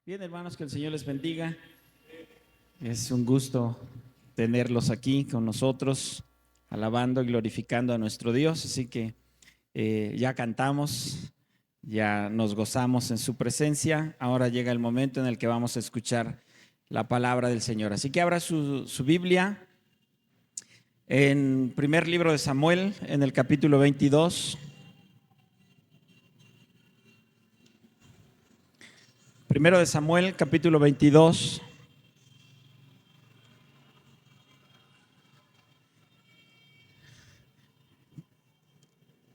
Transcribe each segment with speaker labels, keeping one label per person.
Speaker 1: Bien, hermanos, que el Señor les bendiga. Es un gusto tenerlos aquí con nosotros, alabando y glorificando a nuestro Dios. Así que ya cantamos, ya nos gozamos en su presencia. Ahora llega el momento en el que vamos a escuchar la palabra del Señor. Así que abra su Biblia en primer libro de Samuel, en el capítulo 22. Primero de Samuel, capítulo 22.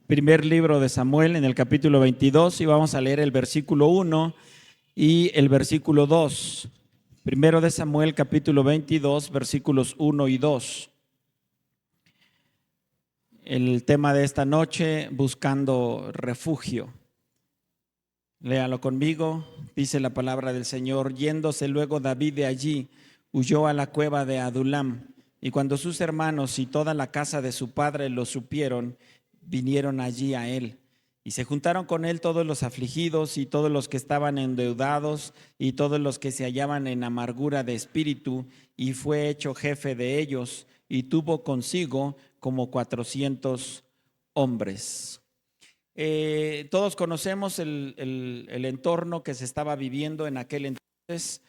Speaker 1: Primer libro de Samuel, en el capítulo 22, y vamos a leer el versículo 1 y el versículo 2. Primero de Samuel, capítulo 22, versículos 1 y 2. El tema de esta noche, buscando refugio. Léalo conmigo. Dice la palabra del Señor: yéndose luego David de allí, huyó a la cueva de Adulam. Y cuando sus hermanos y toda la casa de su padre lo supieron, vinieron allí a él. Y se juntaron con él todos los afligidos y todos los que estaban endeudados y todos los que se hallaban en amargura de espíritu, y fue hecho jefe de ellos, y tuvo consigo como 400 hombres. Todos conocemos el entorno que se estaba viviendo en aquel entonces.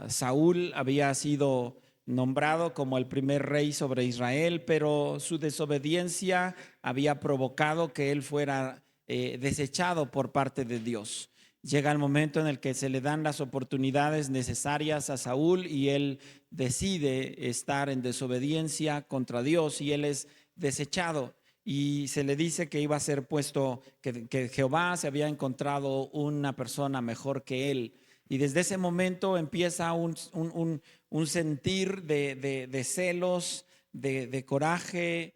Speaker 1: Saúl había sido nombrado como el primer rey sobre Israel, pero su desobediencia había provocado que él fuera desechado por parte de Dios. Llega el momento en el que se le dan las oportunidades necesarias a Saúl y él decide estar en desobediencia contra Dios y él es desechado. Y se le dice que iba a ser puesto, que Jehová se había encontrado una persona mejor que él. Y desde ese momento empieza un sentir de celos, de coraje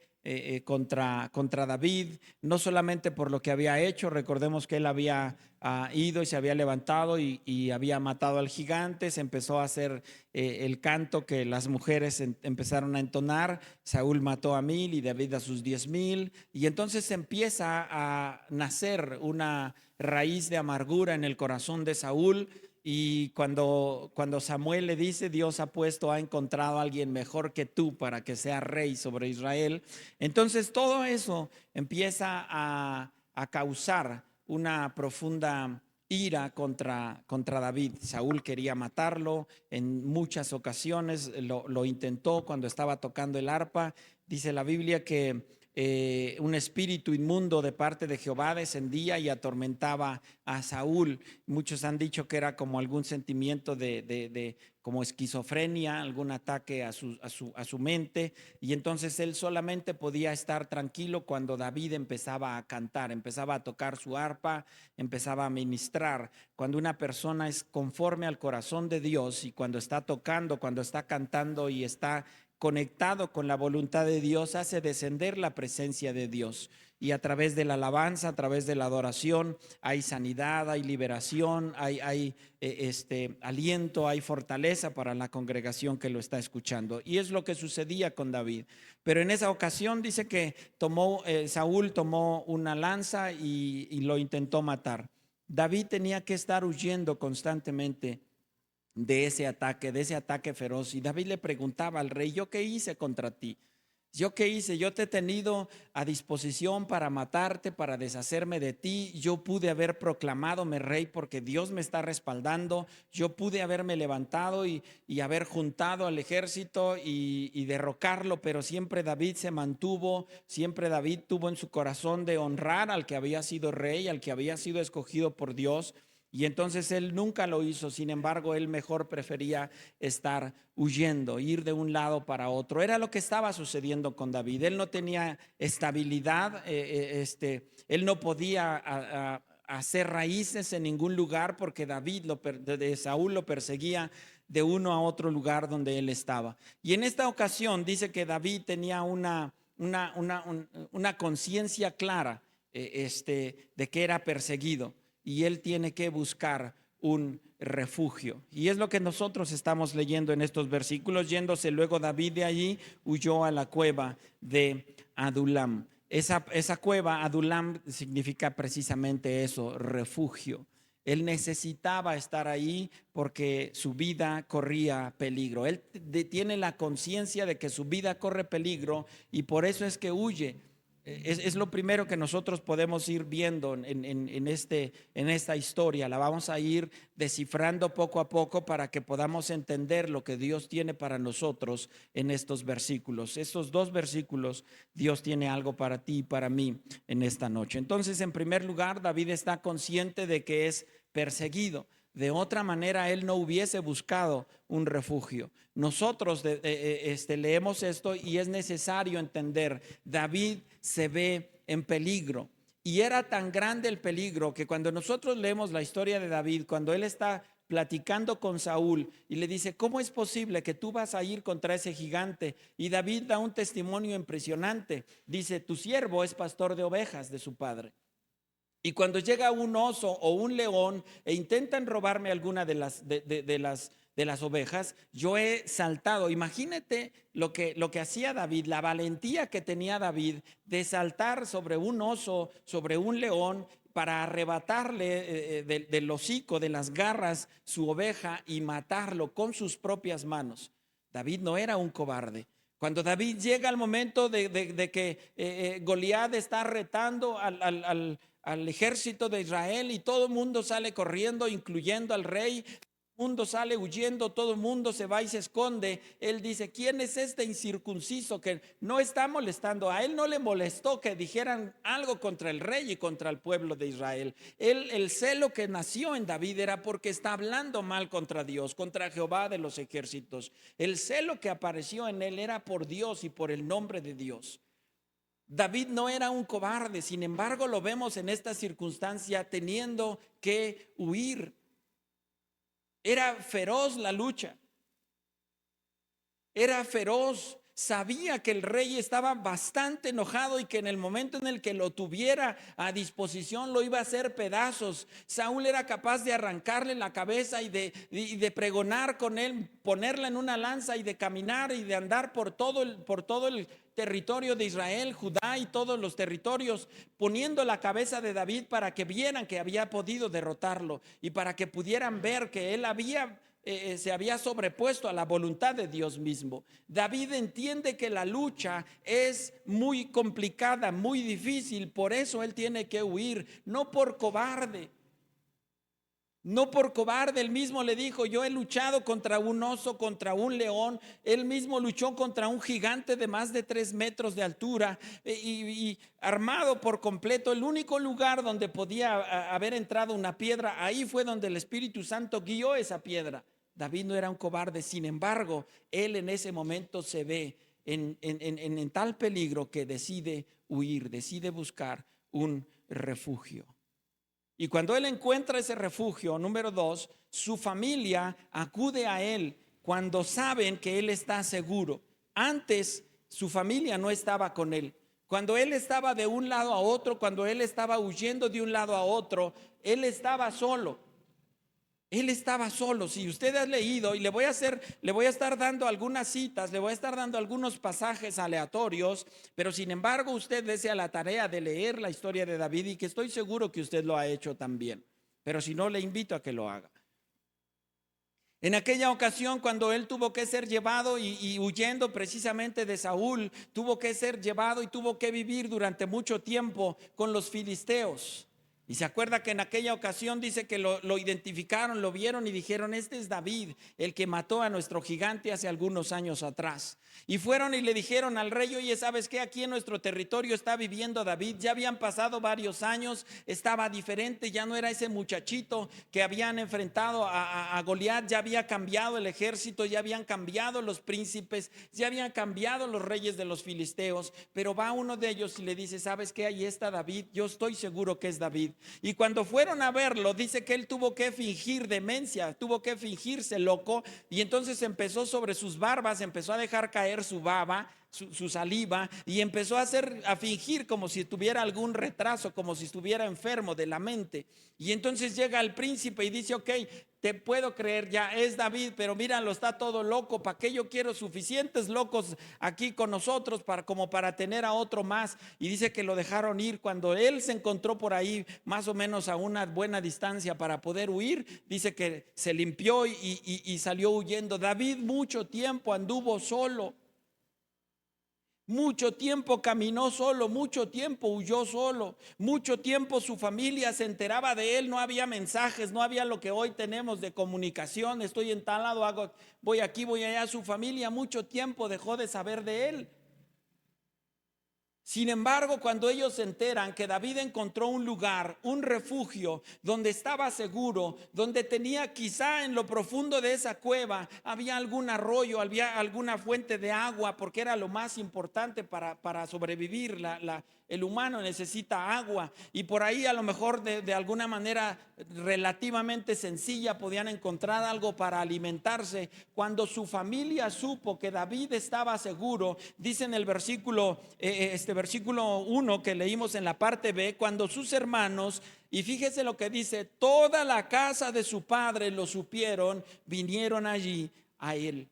Speaker 1: contra David, no solamente por lo que había hecho. Recordemos que él había ido y se había levantado y había matado al gigante. Se empezó a hacer el canto que las mujeres empezaron a entonar: Saúl mató a 1000 y David a sus 10,000. Y entonces empieza a nacer una raíz de amargura en el corazón de Saúl. Y cuando Samuel le dice: Dios ha encontrado a alguien mejor que tú para que sea rey sobre Israel, entonces todo eso empieza a causar una profunda ira contra David. Saúl quería matarlo en muchas ocasiones, lo intentó cuando estaba tocando el arpa. Dice la Biblia que un espíritu inmundo de parte de Jehová descendía y atormentaba a Saúl. Muchos han dicho que era como algún sentimiento de como esquizofrenia, algún ataque a su mente, y entonces él solamente podía estar tranquilo cuando David empezaba a cantar, empezaba a tocar su arpa, empezaba a ministrar. Cuando una persona es conforme al corazón de Dios y cuando está tocando, cuando está cantando y está conectado con la voluntad de Dios, hace descender la presencia de Dios. Y a través de la alabanza, a través de la adoración, hay sanidad, hay liberación, hay aliento, hay fortaleza para la congregación que lo está escuchando. Y es lo que sucedía con David. Pero en esa ocasión dice que Saúl tomó una lanza y lo intentó matar. David tenía que estar huyendo constantemente de ese ataque feroz. Y David le preguntaba al rey: ¿yo qué hice contra ti? ¿Yo qué hice? Yo te he tenido a disposición para matarte, para deshacerme de ti. Yo pude haber proclamadome rey porque Dios me está respaldando. Yo pude haberme levantado y haber juntado al ejército y derrocarlo, pero siempre David se mantuvo, siempre David tuvo en su corazón de honrar al que había sido rey, al que había sido escogido por Dios. Y entonces él nunca lo hizo. Sin embargo, él mejor prefería estar huyendo, ir de un lado para otro. Era lo que estaba sucediendo con David. Él no tenía estabilidad, él no podía hacer raíces en ningún lugar porque Saúl lo perseguía de uno a otro lugar donde él estaba. Y en esta ocasión dice que David tenía una conciencia clara de que era perseguido y él tiene que buscar un refugio. Y es lo que nosotros estamos leyendo en estos versículos. Yéndose luego David de allí, huyó a la cueva de Adulam. Esa cueva, Adulam, significa precisamente eso: refugio. Él necesitaba estar ahí porque su vida corría peligro. Él tiene la conciencia de que su vida corre peligro y por eso es que huye. Es lo primero que nosotros podemos ir viendo en esta historia. La vamos a ir descifrando poco a poco para que podamos entender lo que Dios tiene para nosotros en estos versículos. Estos 2 versículos, Dios tiene algo para ti y para mí en esta noche. Entonces, en primer lugar, David está consciente de que es perseguido. De otra manera, él no hubiese buscado un refugio. Nosotros leemos esto y es necesario entender, David se ve en peligro. Y era tan grande el peligro que cuando nosotros leemos la historia de David, cuando él está platicando con Saúl y le dice, ¿cómo es posible que tú vas a ir contra ese gigante? Y David da un testimonio impresionante. Dice, tu siervo es pastor de ovejas de su padre. Y cuando llega un oso o un león e intentan robarme alguna de las ovejas, yo he saltado. Imagínate lo que hacía David, la valentía que tenía David de saltar sobre un oso, sobre un león, para arrebatarle del hocico, de las garras, su oveja y matarlo con sus propias manos. David no era un cobarde. Cuando David llega al momento de que Goliat está retando al ejército de Israel y todo el mundo sale corriendo, incluyendo al rey, todo el mundo sale huyendo, todo el mundo se va y se esconde. Él dice, ¿quién es este incircunciso que no está molestando? A él no le molestó que dijeran algo contra el rey y contra el pueblo de Israel. El celo que nació en David era porque está hablando mal contra Dios, contra Jehová de los ejércitos. El celo que apareció en él era por Dios y por el nombre de Dios. David no era un cobarde, sin embargo lo vemos en esta circunstancia teniendo que huir. Era feroz la lucha, era feroz. Sabía que el rey estaba bastante enojado y que en el momento en el que lo tuviera a disposición lo iba a hacer pedazos. Saúl era capaz de arrancarle la cabeza y de pregonar con él, ponerla en una lanza y de caminar y de andar por todo el territorio de Israel, Judá y todos los territorios, poniendo la cabeza de David para que vieran que había podido derrotarlo y para que pudieran ver que él se había sobrepuesto a la voluntad de Dios mismo. David entiende que la lucha es muy complicada, muy difícil, por eso él tiene que huir, no por cobarde. No por cobarde, él mismo le dijo, yo he luchado contra un oso, contra un león, él mismo luchó contra un gigante de más de 3 metros de altura y armado por completo. El único lugar donde podía haber entrado una piedra, ahí fue donde el Espíritu Santo guió esa piedra. David no era un cobarde, sin embargo, él en ese momento se ve en tal peligro que decide huir, decide buscar un refugio. Y cuando él encuentra ese refugio, número 2, su familia acude a él cuando saben que él está seguro. Antes su familia no estaba con él. Cuando él estaba de un lado a otro, cuando él estaba huyendo de un lado a otro, él estaba solo. Él estaba solo. Si usted ha leído, y le voy a estar dando algunas citas, le voy a estar dando algunos pasajes aleatorios, pero sin embargo usted desea la tarea de leer la historia de David y que estoy seguro que usted lo ha hecho también, pero si no, le invito a que lo haga. En aquella ocasión, cuando él tuvo que ser llevado y huyendo precisamente de Saúl, tuvo que ser llevado y tuvo que vivir durante mucho tiempo con los filisteos. Y se acuerda que en aquella ocasión dice que lo identificaron, lo vieron y dijeron, este es David, el que mató a nuestro gigante hace algunos años atrás. Y fueron y le dijeron al rey, oye, ¿sabes qué? Aquí en nuestro territorio está viviendo David. Ya habían pasado varios años, estaba diferente, ya no era ese muchachito que habían enfrentado a Goliat, ya había cambiado el ejército, ya habían cambiado los príncipes, ya habían cambiado los reyes de los filisteos. Pero va uno de ellos y le dice, ¿sabes qué? Ahí está David, yo estoy seguro que es David. Y cuando fueron a verlo, dice que él tuvo que fingir demencia, tuvo que fingirse loco, y entonces empezó sobre sus barbas, empezó a dejar caer su baba, su saliva, y empezó a fingir como si tuviera algún retraso, como si estuviera enfermo de la mente. Y entonces llega el príncipe y dice, ok, te puedo creer, ya es David, pero míralo, está todo loco. ¿Para qué yo quiero suficientes locos aquí con nosotros como para tener a otro más? Y dice que lo dejaron ir. Cuando él se encontró por ahí más o menos a una buena distancia para poder huir, dice que se limpió y salió huyendo. David mucho tiempo anduvo solo. Mucho tiempo caminó solo, mucho tiempo huyó solo, mucho tiempo su familia se enteraba de él, no había mensajes, no había lo que hoy tenemos de comunicación, estoy en tal lado, voy aquí, voy allá, su familia mucho tiempo dejó de saber de él. Sin embargo, cuando ellos se enteran que David encontró un lugar, un refugio, donde estaba seguro, donde tenía quizá en lo profundo de esa cueva, había algún arroyo, había alguna fuente de agua, porque era lo más importante para sobrevivir. El humano necesita agua y por ahí a lo mejor de alguna manera relativamente sencilla podían encontrar algo para alimentarse. Cuando su familia supo que David estaba seguro, dice en el versículo, versículo 1 que leímos en la parte B, cuando sus hermanos, y fíjese lo que dice, toda la casa de su padre lo supieron, vinieron allí a él.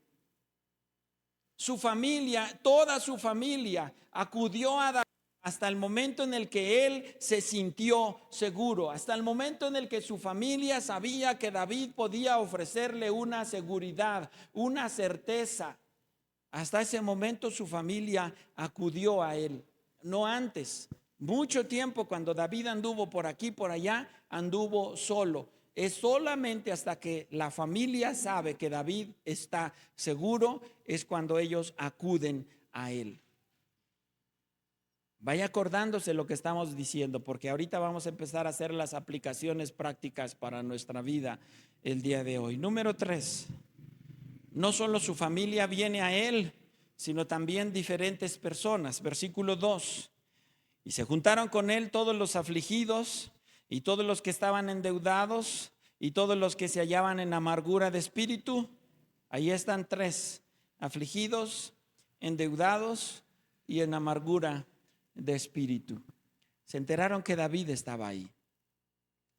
Speaker 1: Su familia, toda su familia acudió a David hasta el momento en el que él se sintió seguro, hasta el momento en el que su familia sabía que David podía ofrecerle una seguridad, una certeza. Hasta ese momento su familia acudió a él, no antes. Mucho tiempo cuando David anduvo por aquí, por allá, anduvo solo. Es solamente hasta que la familia sabe que David está seguro, es cuando ellos acuden a él. Vaya acordándose lo que estamos diciendo, porque ahorita vamos a empezar a hacer las aplicaciones prácticas para nuestra vida el día de hoy. Número 3, no solo su familia viene a él, sino también diferentes personas. Versículo 2, y se juntaron con él todos los afligidos y todos los que estaban endeudados y todos los que se hallaban en amargura de espíritu. Ahí están 3, afligidos, endeudados y en amargura de espíritu. Se enteraron que David estaba ahí.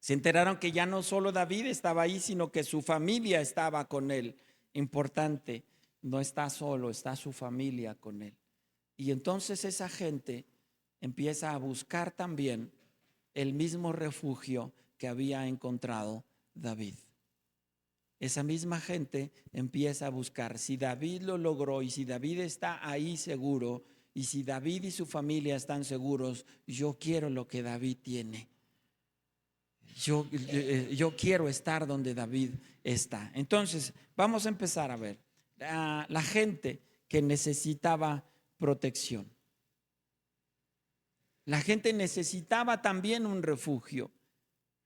Speaker 1: Se enteraron que ya no solo David estaba ahí, sino que su familia estaba con él. Importante, no está solo, está su familia con él. Y entonces esa gente empieza a buscar también el mismo refugio que había encontrado David. Esa misma gente empieza a buscar, si David lo logró y si David está ahí seguro, y si David y su familia están seguros, yo quiero lo que David tiene. Yo quiero estar donde David está. Entonces, vamos a empezar a ver la gente que necesitaba protección. La gente necesitaba también un refugio.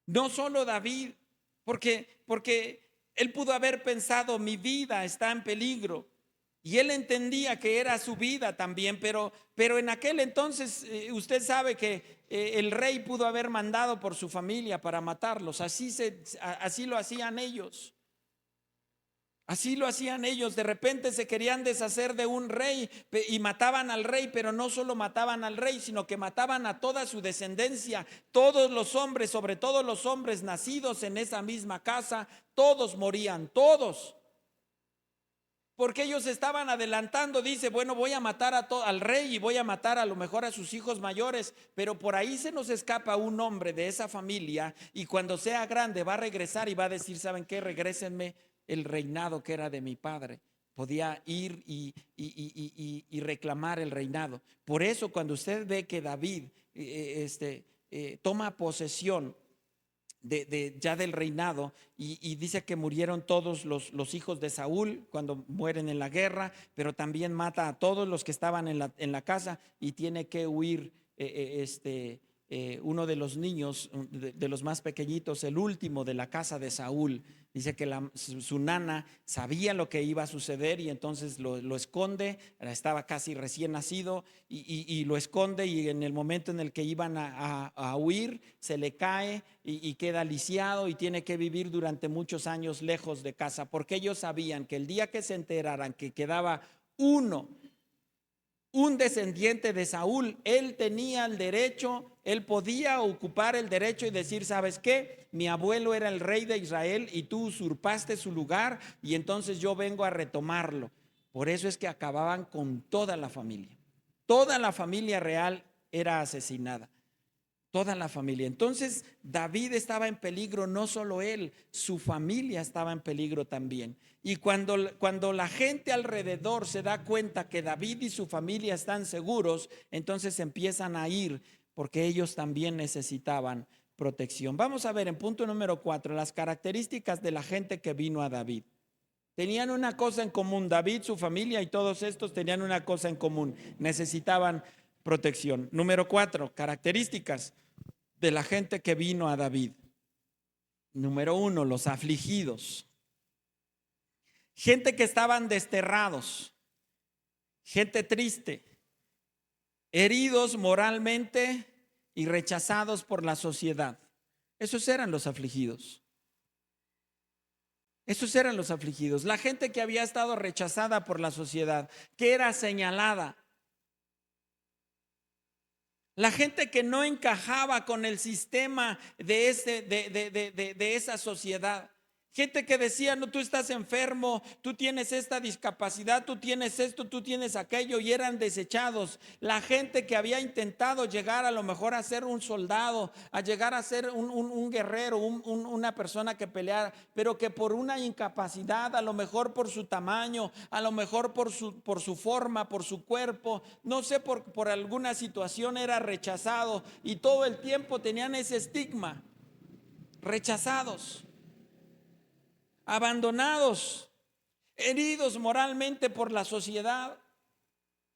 Speaker 1: No solo David, porque él pudo haber pensado, mi vida está en peligro. Y él entendía que era su vida también, pero en aquel entonces usted sabe que el rey pudo haber mandado por su familia para matarlos. Así lo hacían ellos. Así lo hacían ellos. De repente se querían deshacer de un rey y mataban al rey, pero no solo mataban al rey, sino que mataban a toda su descendencia. Todos los hombres, sobre todo los hombres nacidos en esa misma casa, todos morían, todos. Porque ellos estaban adelantando, dice, bueno, voy a matar al rey y voy a matar a lo mejor a sus hijos mayores, pero por ahí se nos escapa un hombre de esa familia y cuando sea grande va a regresar y va a decir, ¿saben qué? Regrésenme el reinado que era de mi padre. Podía ir y reclamar el reinado. Por eso cuando usted ve que David toma posesión ya del reinado y dice que murieron todos los hijos de Saúl cuando mueren en la guerra, pero también mata a todos los que estaban en la casa y tiene que huir uno de los niños, de los más pequeñitos, el último de la casa de Saúl. Dice que su nana sabía lo que iba a suceder y entonces lo esconde. Estaba casi recién nacido y lo esconde, y en el momento en el que iban a huir se le cae y queda lisiado y tiene que vivir durante muchos años lejos de casa, porque ellos sabían que el día que se enteraran que quedaba un descendiente de Saúl, él tenía el derecho él podía ocupar el derecho y decir, ¿sabes qué? Mi abuelo era el rey de Israel y tú usurpaste su lugar y entonces yo vengo a retomarlo. Por eso es que acababan con toda la familia. Toda la familia real era asesinada. Toda la familia. Entonces David estaba en peligro, no solo él, su familia estaba en peligro también. Y cuando la gente alrededor se da cuenta que David y su familia están seguros, entonces empiezan a ir porque ellos también necesitaban protección. Vamos a ver en punto número 4 las características de la gente que vino a David. Tenían una cosa en común, David, su familia y todos estos tenían una cosa en común, necesitaban protección. Número 4, características de la gente que vino a David. Número 1, los afligidos. Gente que estaban desterrados, gente triste, heridos moralmente y rechazados por la sociedad. Esos eran los afligidos. Esos eran los afligidos. La gente que había estado rechazada por la sociedad, que era señalada. La gente que no encajaba con el sistema de esa sociedad. Gente que decía, no, tú estás enfermo, tú tienes esta discapacidad, tú tienes esto, tú tienes aquello, y eran desechados. La gente que había intentado llegar a lo mejor a ser un soldado, a llegar a ser un guerrero, una persona que peleara, pero que por una incapacidad, a lo mejor por su tamaño, a lo mejor por su forma, por su cuerpo, no sé, por alguna situación era rechazado, y todo el tiempo tenían ese estigma, rechazados, abandonados, heridos moralmente por la sociedad.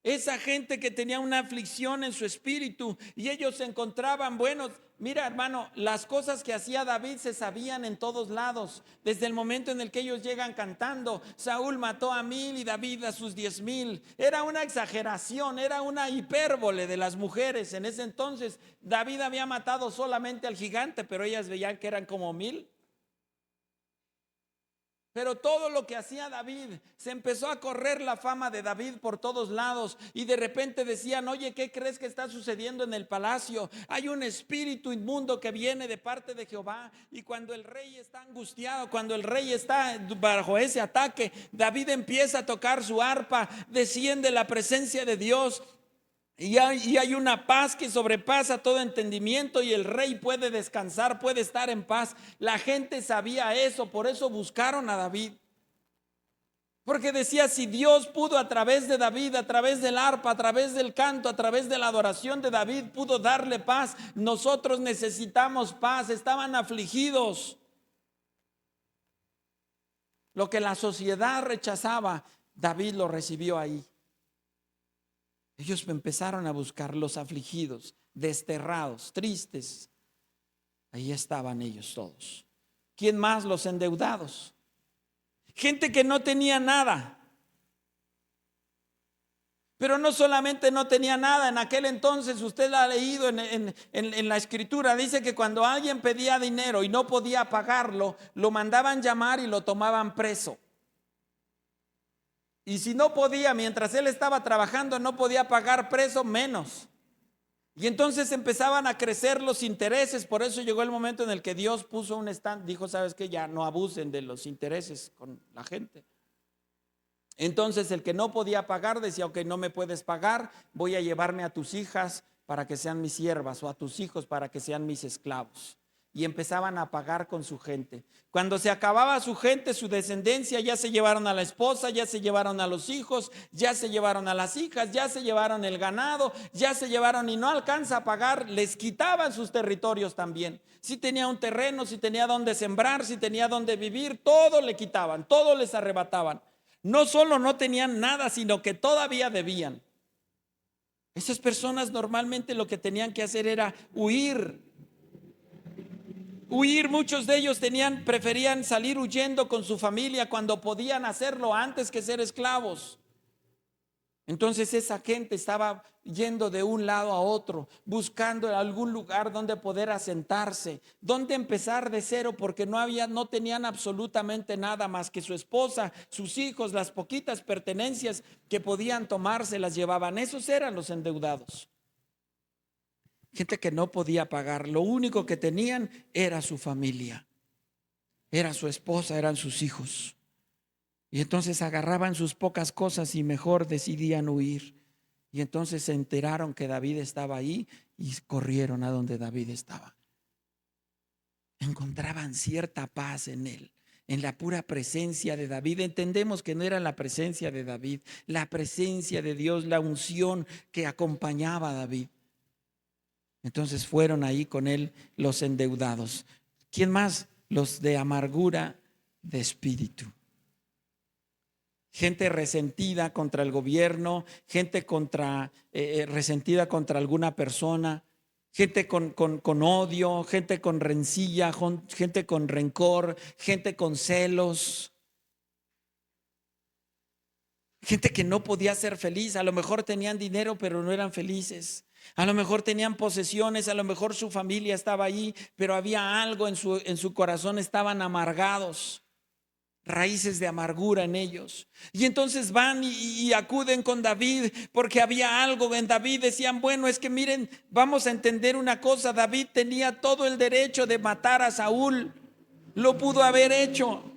Speaker 1: Esa gente que tenía una aflicción en su espíritu y ellos se encontraban, bueno, mira hermano, las cosas que hacía David se sabían en todos lados. Desde el momento en el que ellos llegan cantando, Saúl mató a 1000 y David a sus 10,000. Era una exageración, era una hipérbole de las mujeres. En ese entonces David había matado solamente al gigante, pero ellas veían que eran como 1000. Pero todo lo que hacía David, se empezó a correr la fama de David por todos lados y de repente decían, oye, ¿qué crees que está sucediendo en el palacio? Hay un espíritu inmundo que viene de parte de Jehová. Y cuando el rey está angustiado, cuando el rey está bajo ese ataque, David empieza a tocar su arpa, desciende la presencia de Dios. Y hay una paz que sobrepasa todo entendimiento y el rey puede descansar, puede estar en paz. La gente sabía eso, por eso buscaron a David. Porque decía, si Dios pudo a través de David, a través del arpa, a través del canto, a través de la adoración de David, pudo darle paz, nosotros necesitamos paz. Estaban afligidos. Lo que la sociedad rechazaba, David lo recibió ahí. Ellos empezaron a buscar los afligidos, desterrados, tristes. Ahí estaban ellos todos. ¿Quién más? Los endeudados. Gente que no tenía nada. Pero no solamente no tenía nada, en aquel entonces, usted lo ha leído en la escritura, dice que cuando alguien pedía dinero y no podía pagarlo, lo mandaban llamar y lo tomaban preso. Y si no podía, mientras él estaba trabajando, no podía pagar preso, menos. Y entonces empezaban a crecer los intereses. Por eso llegó el momento en el que Dios puso un stand, dijo, ¿sabes qué? Ya no abusen de los intereses con la gente. Entonces el que no podía pagar decía, ok, no me puedes pagar, voy a llevarme a tus hijas para que sean mis siervas o a tus hijos para que sean mis esclavos. Y empezaban a pagar con su gente. Cuando se acababa su gente, su descendencia, ya se llevaron a la esposa, ya se llevaron a los hijos, ya se llevaron a las hijas, ya se llevaron el ganado, ya se llevaron y no alcanza a pagar, les quitaban sus territorios también. Si tenía un terreno, si tenía donde sembrar, si tenía donde vivir, todo le quitaban, todo les arrebataban. No solo no tenían nada, sino que todavía debían. Esas personas normalmente lo que tenían que hacer era huir. Muchos de ellos preferían salir huyendo con su familia cuando podían hacerlo antes que ser esclavos. Entonces esa gente estaba yendo de un lado a otro, buscando algún lugar donde poder asentarse, donde empezar de cero, porque no tenían absolutamente nada más que su esposa, sus hijos, las poquitas pertenencias que podían tomar se las llevaban. Esos eran los endeudados. gente que no podía pagar. Lo único que tenían era su familia, era su esposa, eran sus hijos. Y entonces agarraban sus pocas cosas y mejor decidían huir. Y entonces se enteraron que David estaba ahí y corrieron a donde David estaba. Encontraban cierta paz en él, en la pura presencia de David. Entendemos que no era la presencia de David, la presencia de Dios, la unción que acompañaba a David. Entonces fueron ahí con él los endeudados. ¿Quién más? Los de amargura de espíritu. Gente resentida contra el gobierno, gente resentida contra alguna persona, gente con odio, gente con rencilla, gente con rencor, gente con celos, gente que no podía ser feliz. A lo mejor tenían dinero, pero no eran felices. A lo mejor tenían posesiones, a lo mejor su familia estaba ahí, pero había algo en su corazón, estaban amargados. Raíces de amargura en ellos. Y entonces van y acuden con David porque había algo en David. Decían, bueno, es que miren, vamos a entender una cosa. David tenía todo el derecho de matar a Saúl. Lo pudo haber hecho.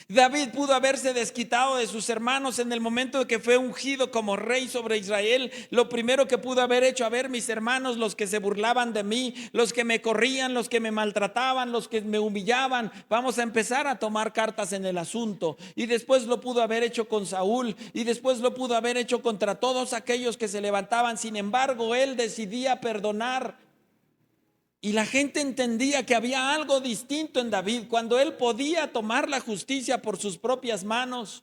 Speaker 1: David pudo haberse desquitado de sus hermanos en el momento de que fue ungido como rey sobre Israel. Lo primero que pudo haber hecho, a ver, mis hermanos, los que se burlaban de mí, los que me corrían, los que me maltrataban, los que me humillaban, vamos a empezar a tomar cartas en el asunto. Y después lo pudo haber hecho con Saúl, y después lo pudo haber hecho contra todos aquellos que se levantaban. Sin embargo, él decidía perdonar. Y la gente entendía que había algo distinto en David cuando él podía tomar la justicia por sus propias manos.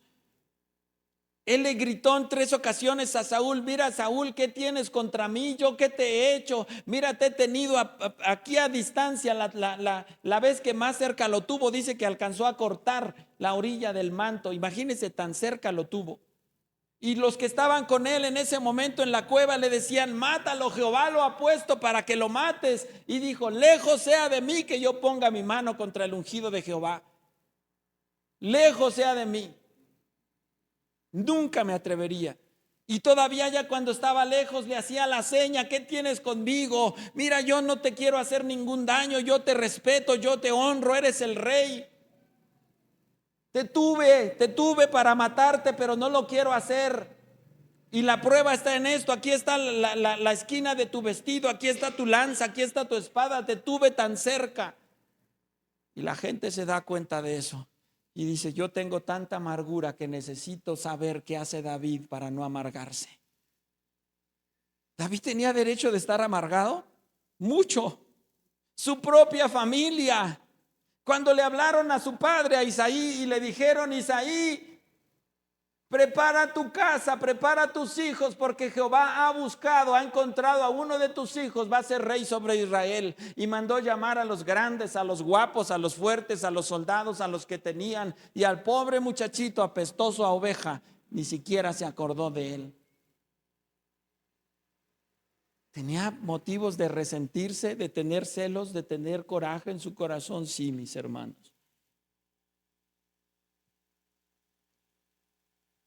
Speaker 1: Él le gritó en 3 ocasiones a Saúl: mira, Saúl, ¿qué tienes contra mí? ¿Yo qué te he hecho? Mira, te he tenido aquí a distancia. La vez que más cerca lo tuvo, dice que alcanzó a cortar la orilla del manto. Imagínense, tan cerca lo tuvo. Y los que estaban con él en ese momento en la cueva le decían: mátalo, Jehová lo ha puesto para que lo mates. Y dijo: lejos sea de mí que yo ponga mi mano contra el ungido de Jehová. Lejos sea de mí. Nunca me atrevería. Y todavía ya cuando estaba lejos le hacía la seña: ¿qué tienes conmigo? Mira, yo no te quiero hacer ningún daño, yo te respeto, yo te honro, eres el rey. Te tuve para matarte, pero no lo quiero hacer. Y la prueba está en esto: aquí está la esquina de tu vestido, aquí está tu lanza, aquí está tu espada, te tuve tan cerca. Y la gente se da cuenta de eso y dice: yo tengo tanta amargura que necesito saber qué hace David para no amargarse. ¿David tenía derecho de estar amargado? Mucho. Su propia familia, cuando le hablaron a su padre, a Isaí, y le dijeron: Isaí, prepara tu casa, prepara tus hijos, porque Jehová ha encontrado a uno de tus hijos, va a ser rey sobre Israel. Y mandó llamar a los grandes, a los guapos, a los fuertes, a los soldados, a los que tenían. Y al pobre muchachito apestoso a oveja, ni siquiera se acordó de él. ¿Tenía motivos de resentirse, de tener celos, de tener coraje en su corazón? Sí, mis hermanos.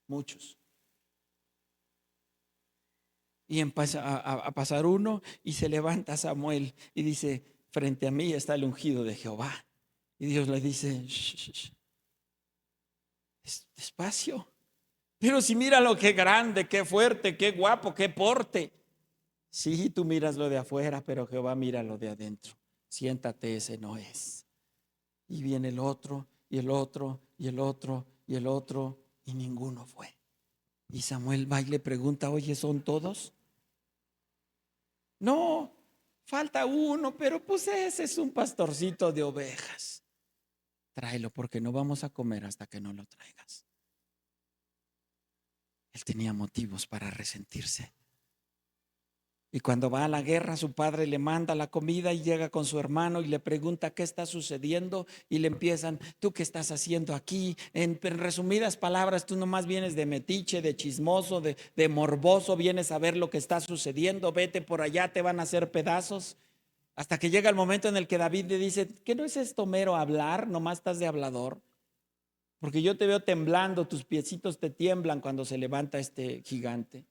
Speaker 1: Muchos. Y empieza a pasar uno y se levanta Samuel y dice: frente a mí está el ungido de Jehová. Y Dios le dice: shh, despacio. Pero si mira lo que grande, qué fuerte, qué guapo, qué porte. Sí, tú miras lo de afuera, pero Jehová mira lo de adentro. Siéntate, ese no es. Y viene el otro, y el otro, y el otro, y el otro, y ninguno fue. Y Samuel va y le pregunta: oye, ¿son todos? No, falta uno, pero pues ese es un pastorcito de ovejas. Tráelo, porque no vamos a comer hasta que no lo traigas. Él tenía motivos para resentirse. Y cuando va a la guerra, su padre le manda la comida y llega con su hermano y le pregunta: ¿qué está sucediendo? Y le empiezan: ¿tú qué estás haciendo aquí? En resumidas palabras, tú nomás vienes de metiche, de chismoso, de morboso, vienes a ver lo que está sucediendo. Vete por allá, te van a hacer pedazos. Hasta que llega el momento en el que David le dice: ¿qué no es esto mero hablar? Nomás estás de hablador. Porque yo te veo temblando, tus piecitos te tiemblan cuando se levanta este gigante.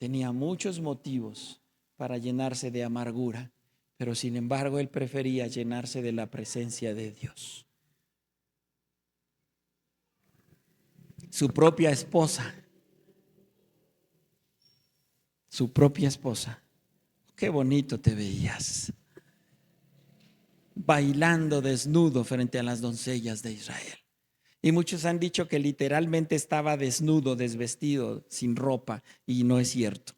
Speaker 1: tenía muchos motivos para llenarse de amargura, pero sin embargo él prefería llenarse de la presencia de Dios. Su propia esposa, qué bonito te veías, bailando desnudo frente a las doncellas de Israel. Y muchos han dicho que literalmente estaba desnudo, desvestido, sin ropa, y no es cierto.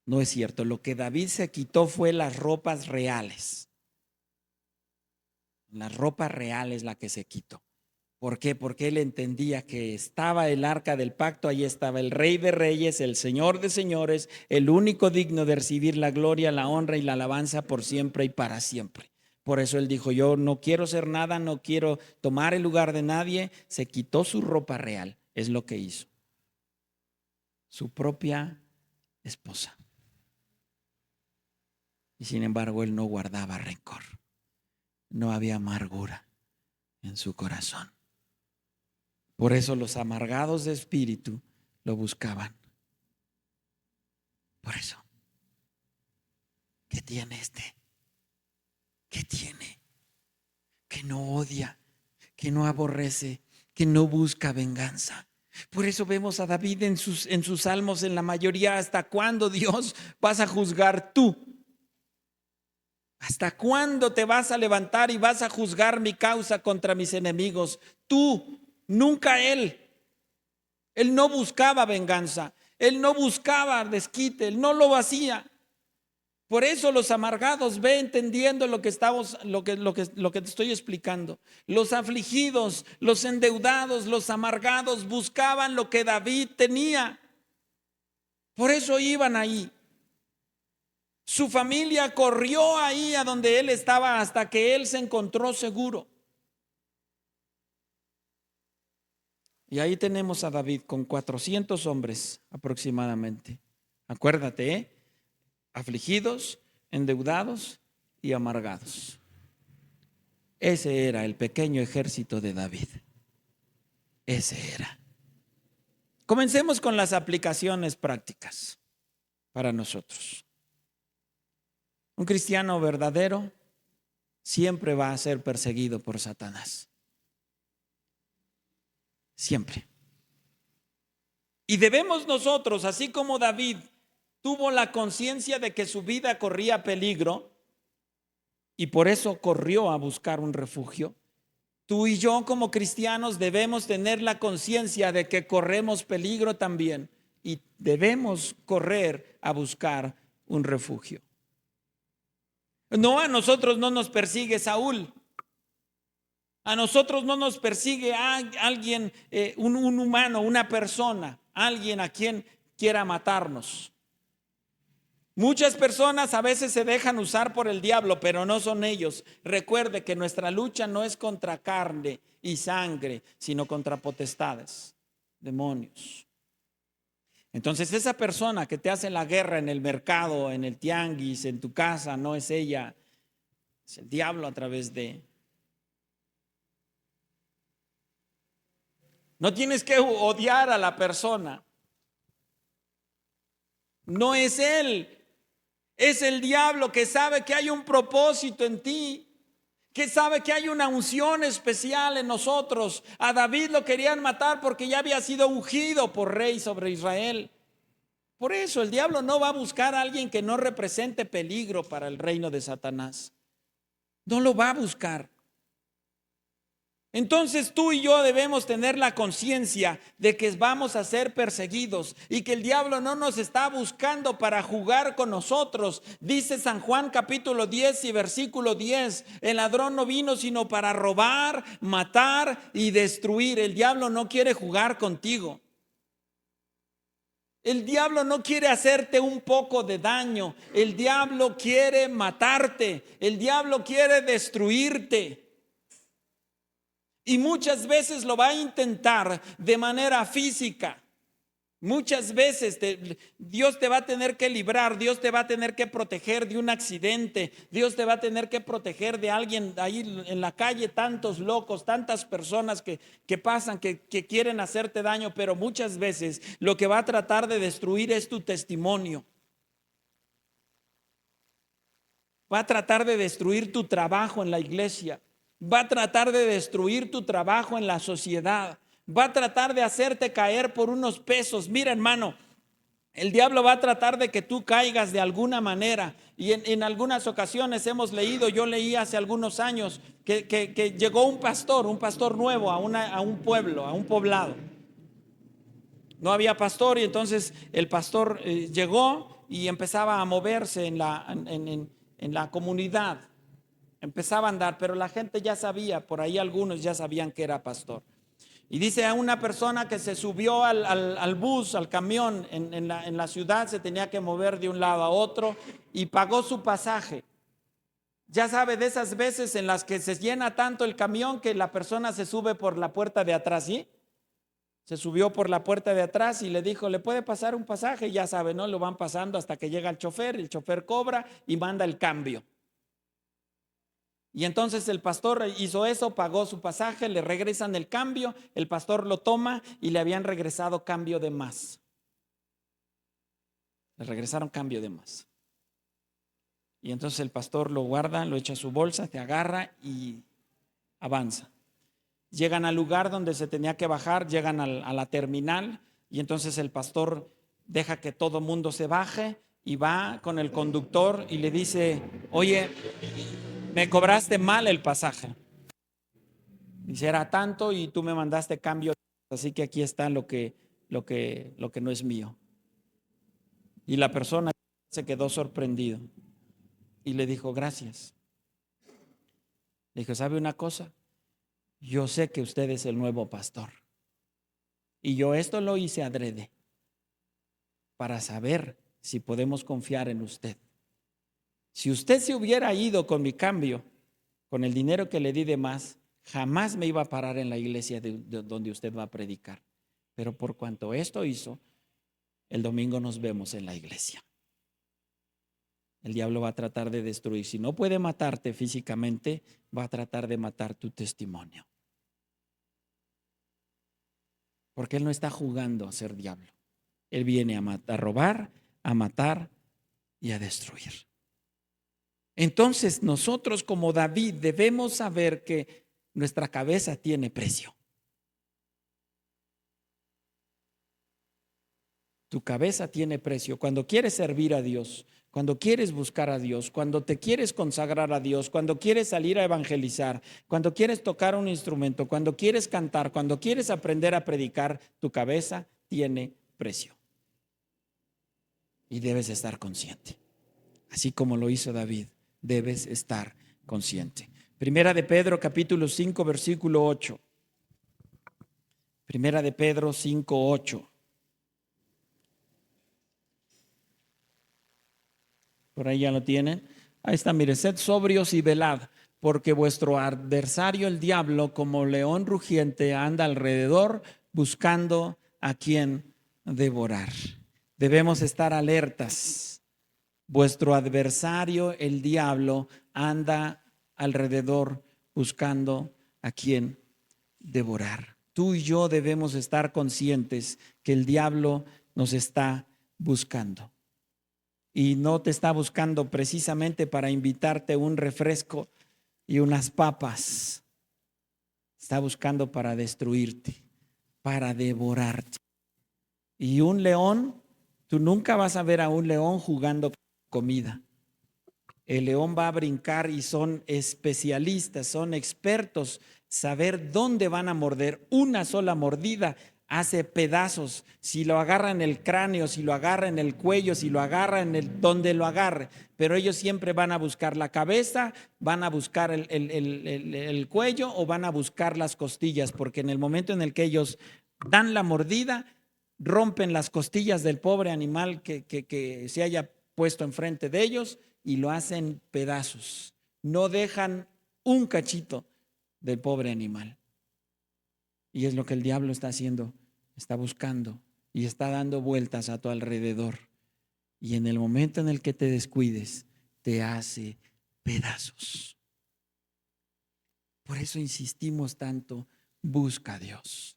Speaker 1: No es cierto. Lo que David se quitó fue las ropas reales. La ropa real es la que se quitó. ¿Por qué? Porque él entendía que estaba el arca del pacto, ahí estaba el Rey de Reyes, el Señor de Señores, el único digno de recibir la gloria, la honra y la alabanza por siempre y para siempre. Por eso él dijo: yo no quiero ser nada, no quiero tomar el lugar de nadie. Se quitó su ropa real, es lo que hizo. Su propia esposa. Y sin embargo él no guardaba rencor. No había amargura en su corazón. Por eso los amargados de espíritu lo buscaban. Por eso. ¿Qué tiene este? ¿Qué tiene? Que no odia, que no aborrece, que no busca venganza. Por eso vemos a David en sus salmos, en la mayoría: ¿hasta cuándo, Dios, vas a juzgar tú? ¿Hasta cuándo te vas a levantar y vas a juzgar mi causa contra mis enemigos? Tú, nunca él. Él no buscaba venganza, él no buscaba desquite, él no lo hacía. Por eso los amargados, ve entendiendo lo que te estoy explicando. Los afligidos, los endeudados, los amargados buscaban lo que David tenía. Por eso iban ahí. Su familia corrió ahí a donde él estaba hasta que él se encontró seguro. Y ahí tenemos a David con 400 hombres aproximadamente. Acuérdate, afligidos, endeudados y amargados. Ese era el pequeño ejército de David. Ese era. Comencemos con las aplicaciones prácticas para nosotros. Un cristiano verdadero siempre va a ser perseguido por Satanás. Siempre. Y debemos nosotros, así como David tuvo la conciencia de que su vida corría peligro y por eso corrió a buscar un refugio, tú y yo como cristianos debemos tener la conciencia de que corremos peligro también y debemos correr a buscar un refugio. No, a nosotros no nos persigue Saúl. A nosotros no nos persigue alguien, un humano, una persona, alguien a quien quiera matarnos. Muchas personas a veces se dejan usar por el diablo, pero no son ellos. Recuerde que nuestra lucha no es contra carne y sangre, sino contra potestades, demonios. Entonces esa persona que te hace la guerra en el mercado, en el tianguis, en tu casa, no es ella, es el diablo a través de... No tienes que odiar a la persona. No es él. Es el diablo que sabe que hay un propósito en ti, que sabe que hay una unción especial en nosotros. A David lo querían matar porque ya había sido ungido por rey sobre Israel. Por eso el diablo no va a buscar a alguien que no represente peligro para el reino de Satanás. No lo va a buscar. Entonces tú y yo debemos tener la conciencia de que vamos a ser perseguidos y que el diablo no nos está buscando para jugar con nosotros. Dice San Juan capítulo 10 y versículo 10: el ladrón no vino sino para robar, matar y destruir. El diablo no quiere jugar contigo. El diablo no quiere hacerte un poco de daño. El diablo quiere matarte. El diablo quiere destruirte. Y muchas veces lo va a intentar de manera física. Muchas veces Dios te va a tener que librar, Dios te va a tener que proteger de un accidente, Dios te va a tener que proteger de alguien ahí en la calle, tantos locos, tantas personas que pasan, que quieren hacerte daño, pero muchas veces lo que va a tratar de destruir es tu testimonio. Va a tratar de destruir tu trabajo en la iglesia, va a tratar de destruir tu trabajo en la sociedad, va a tratar de hacerte caer por unos pesos. Mira, hermano, el diablo va a tratar de que tú caigas de alguna manera. Y en algunas ocasiones hemos leído, yo leí hace algunos años que llegó un pastor nuevo a un pueblo, a un poblado. No había pastor y entonces el pastor llegó y empezaba a moverse en la comunidad. Empezaba a andar, pero la gente ya sabía, por ahí algunos ya sabían que era pastor. Y dice a una persona que se subió al bus, al camión en la ciudad, se tenía que mover de un lado a otro y pagó su pasaje. Ya sabe, de esas veces en las que se llena tanto el camión que la persona se sube por la puerta de atrás, ¿sí? Se subió por la puerta de atrás y le dijo, ¿le puede pasar un pasaje? Ya sabe, ¿no? Lo van pasando hasta que llega el chofer cobra y manda el cambio. Y entonces el pastor hizo eso, pagó su pasaje, le regresan el cambio, el pastor lo toma y le habían regresado cambio de más. Le regresaron cambio de más. Y entonces el pastor lo guarda, lo echa a su bolsa, te agarra y avanza. Llegan al lugar donde se tenía que bajar, llegan a la terminal y entonces el pastor deja que todo mundo se baje y va con el conductor y le dice, oye, me cobraste mal el pasaje. Dice, era tanto y tú me mandaste cambio, así que aquí está lo que no es mío. Y la persona se quedó sorprendido y le dijo, gracias. Le dijo, ¿sabe una cosa? Yo sé que usted es el nuevo pastor. Y yo esto lo hice adrede para saber si podemos confiar en usted. Si usted se hubiera ido con mi cambio, con el dinero que le di de más, jamás me iba a parar en la iglesia de donde usted va a predicar. Pero por cuanto esto hizo, el domingo nos vemos en la iglesia. El diablo va a tratar de destruir. Si no puede matarte físicamente, va a tratar de matar tu testimonio. Porque él no está jugando a ser diablo. Él viene a robar, a matar y a destruir. Entonces nosotros como David debemos saber que nuestra cabeza tiene precio. Tu cabeza tiene precio. Cuando quieres servir a Dios, cuando quieres buscar a Dios, cuando te quieres consagrar a Dios, cuando quieres salir a evangelizar, cuando quieres tocar un instrumento, cuando quieres cantar, cuando quieres aprender a predicar, tu cabeza tiene precio. Y debes estar consciente. Así como lo hizo David, debes estar consciente. Primera de Pedro capítulo 5 versículo 8. Primera de Pedro 5, 8. Por ahí ya lo tienen. Ahí está, mire, sed sobrios y velad, porque vuestro adversario el diablo, como león rugiente, anda alrededor buscando a quien devorar. Debemos estar alertas. Vuestro adversario el diablo anda alrededor buscando a quien devorar. Tú y yo debemos estar conscientes que el diablo nos está buscando. Y no te está buscando precisamente para invitarte un refresco y unas papas. Está buscando para destruirte, para devorarte. Y un león, tú nunca vas a ver a un león jugando comida. El león va a brincar y son especialistas, son expertos, saber dónde van a morder. Una sola mordida hace pedazos. Si lo agarra en el cráneo, si lo agarra en el cuello, si lo agarra en donde lo agarre. Pero ellos siempre van a buscar la cabeza, van a buscar el cuello o van a buscar las costillas, porque en el momento en el que ellos dan la mordida, rompen las costillas del pobre animal que se haya puesto enfrente de ellos y lo hacen pedazos. No dejan un cachito del pobre animal. Y es lo que el diablo está haciendo, está buscando y está dando vueltas a tu alrededor. Y en el momento en el que te descuides, te hace pedazos. Por eso insistimos tanto, busca a Dios.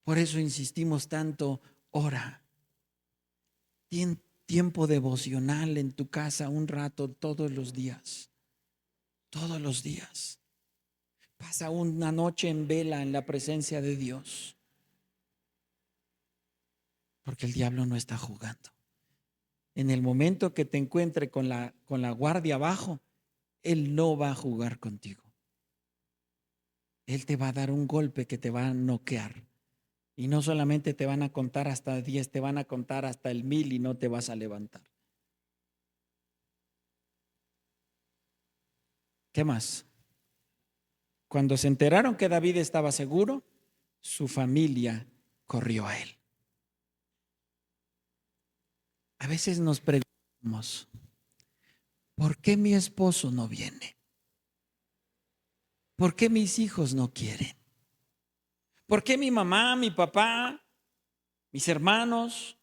Speaker 1: Por eso insistimos tanto, ora. Tien tiempo devocional en tu casa un rato todos los días. Todos los días. Pasa una noche en vela en la presencia de Dios. Porque el diablo no está jugando. En el momento que te encuentre con la guardia abajo, él no va a jugar contigo. Él te va a dar un golpe que te va a noquear. Y no solamente te van a contar hasta 10, te van a contar hasta el 1000 y no te vas a levantar. ¿Qué más? Cuando se enteraron que David estaba seguro, su familia corrió a él. A veces nos preguntamos, ¿por qué mi esposo no viene? ¿Por qué mis hijos no quieren? ¿Por qué mi mamá, mi papá, mis hermanos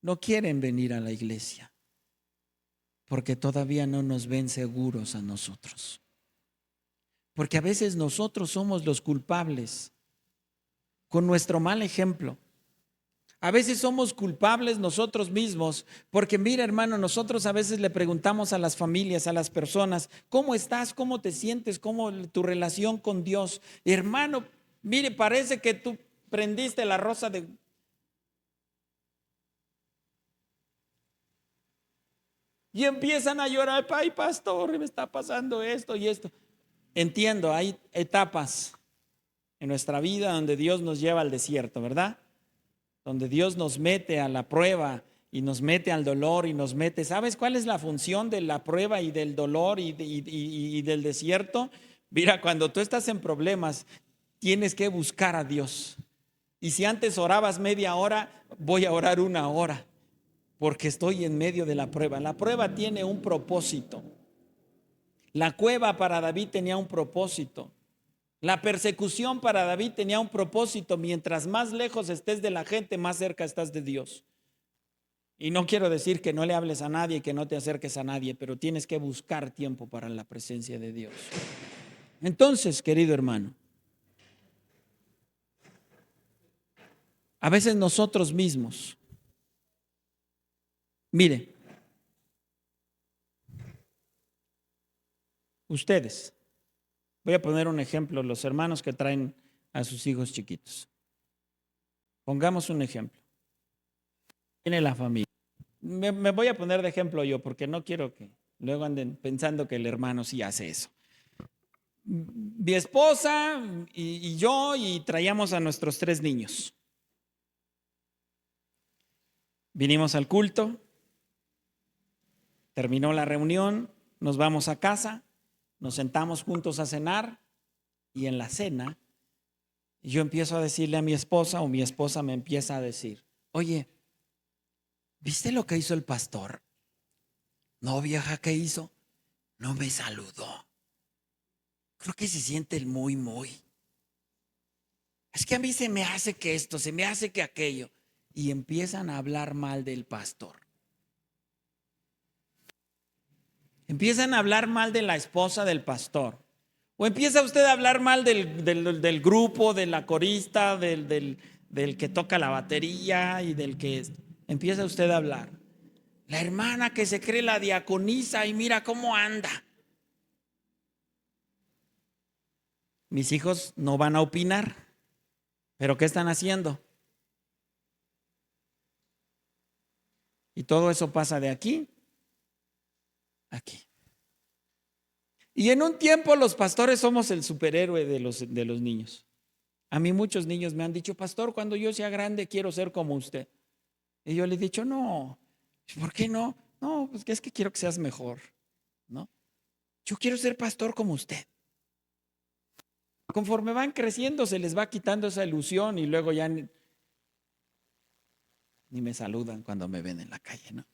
Speaker 1: no quieren venir a la iglesia? Porque todavía no nos ven seguros a nosotros. Porque a veces nosotros somos los culpables con nuestro mal ejemplo. A veces somos culpables nosotros mismos, porque mira, hermano, nosotros a veces le preguntamos a las familias, a las personas, ¿cómo estás? ¿Cómo te sientes? ¿Cómo tu relación con Dios? Hermano, mire, parece que tú prendiste la rosa de... Y empiezan a llorar, ay, pastor, me está pasando esto y esto. Entiendo, hay etapas en nuestra vida donde Dios nos lleva al desierto, ¿verdad? Donde Dios nos mete a la prueba y nos mete al dolor y nos mete. ¿Sabes cuál es la función de la prueba y del dolor y del desierto? Mira, cuando tú estás en problemas, tienes que buscar a Dios. Y si antes orabas media hora, voy a orar una hora, porque estoy en medio de la prueba. La prueba tiene un propósito. La cueva para David tenía un propósito. La persecución para David tenía un propósito. Mientras más lejos estés de la gente, más cerca estás de Dios. Y no quiero decir que no le hables a nadie y que no te acerques a nadie, pero tienes que buscar tiempo para la presencia de Dios. Entonces, querido hermano, a veces nosotros mismos, mire, ustedes, voy a poner un ejemplo, los hermanos que traen a sus hijos chiquitos. Pongamos un ejemplo. Tiene la familia. Me voy a poner de ejemplo yo, porque no quiero que luego anden pensando que el hermano sí hace eso. Mi esposa y yo, y traíamos a nuestros 3 niños. Vinimos al culto, terminó la reunión, nos vamos a casa, nos sentamos juntos a cenar, y en la cena yo empiezo a decirle a mi esposa, o mi esposa me empieza a decir, oye, ¿viste lo que hizo el pastor? No, vieja, ¿qué hizo? No me saludó. Creo que se siente el muy. Es que a mí se me hace que esto, se me hace que aquello. Y empiezan a hablar mal del pastor. Empiezan a hablar mal de la esposa del pastor. O empieza usted a hablar mal del grupo, de la corista, del que toca la batería y del que... Empieza usted a hablar. La hermana que se cree la diaconisa y mira cómo anda. Mis hijos no van a opinar, pero ¿qué están haciendo? Y todo eso pasa de aquí a aquí. Y en un tiempo los pastores somos el superhéroe de los niños. A mí muchos niños me han dicho, pastor, cuando yo sea grande quiero ser como usted. Y yo le he dicho, no, ¿por qué no? No, pues es que quiero que seas mejor, ¿no? Yo quiero ser pastor como usted. Conforme van creciendo se les va quitando esa ilusión y luego ya ni me saludan cuando me ven en la calle, ¿no?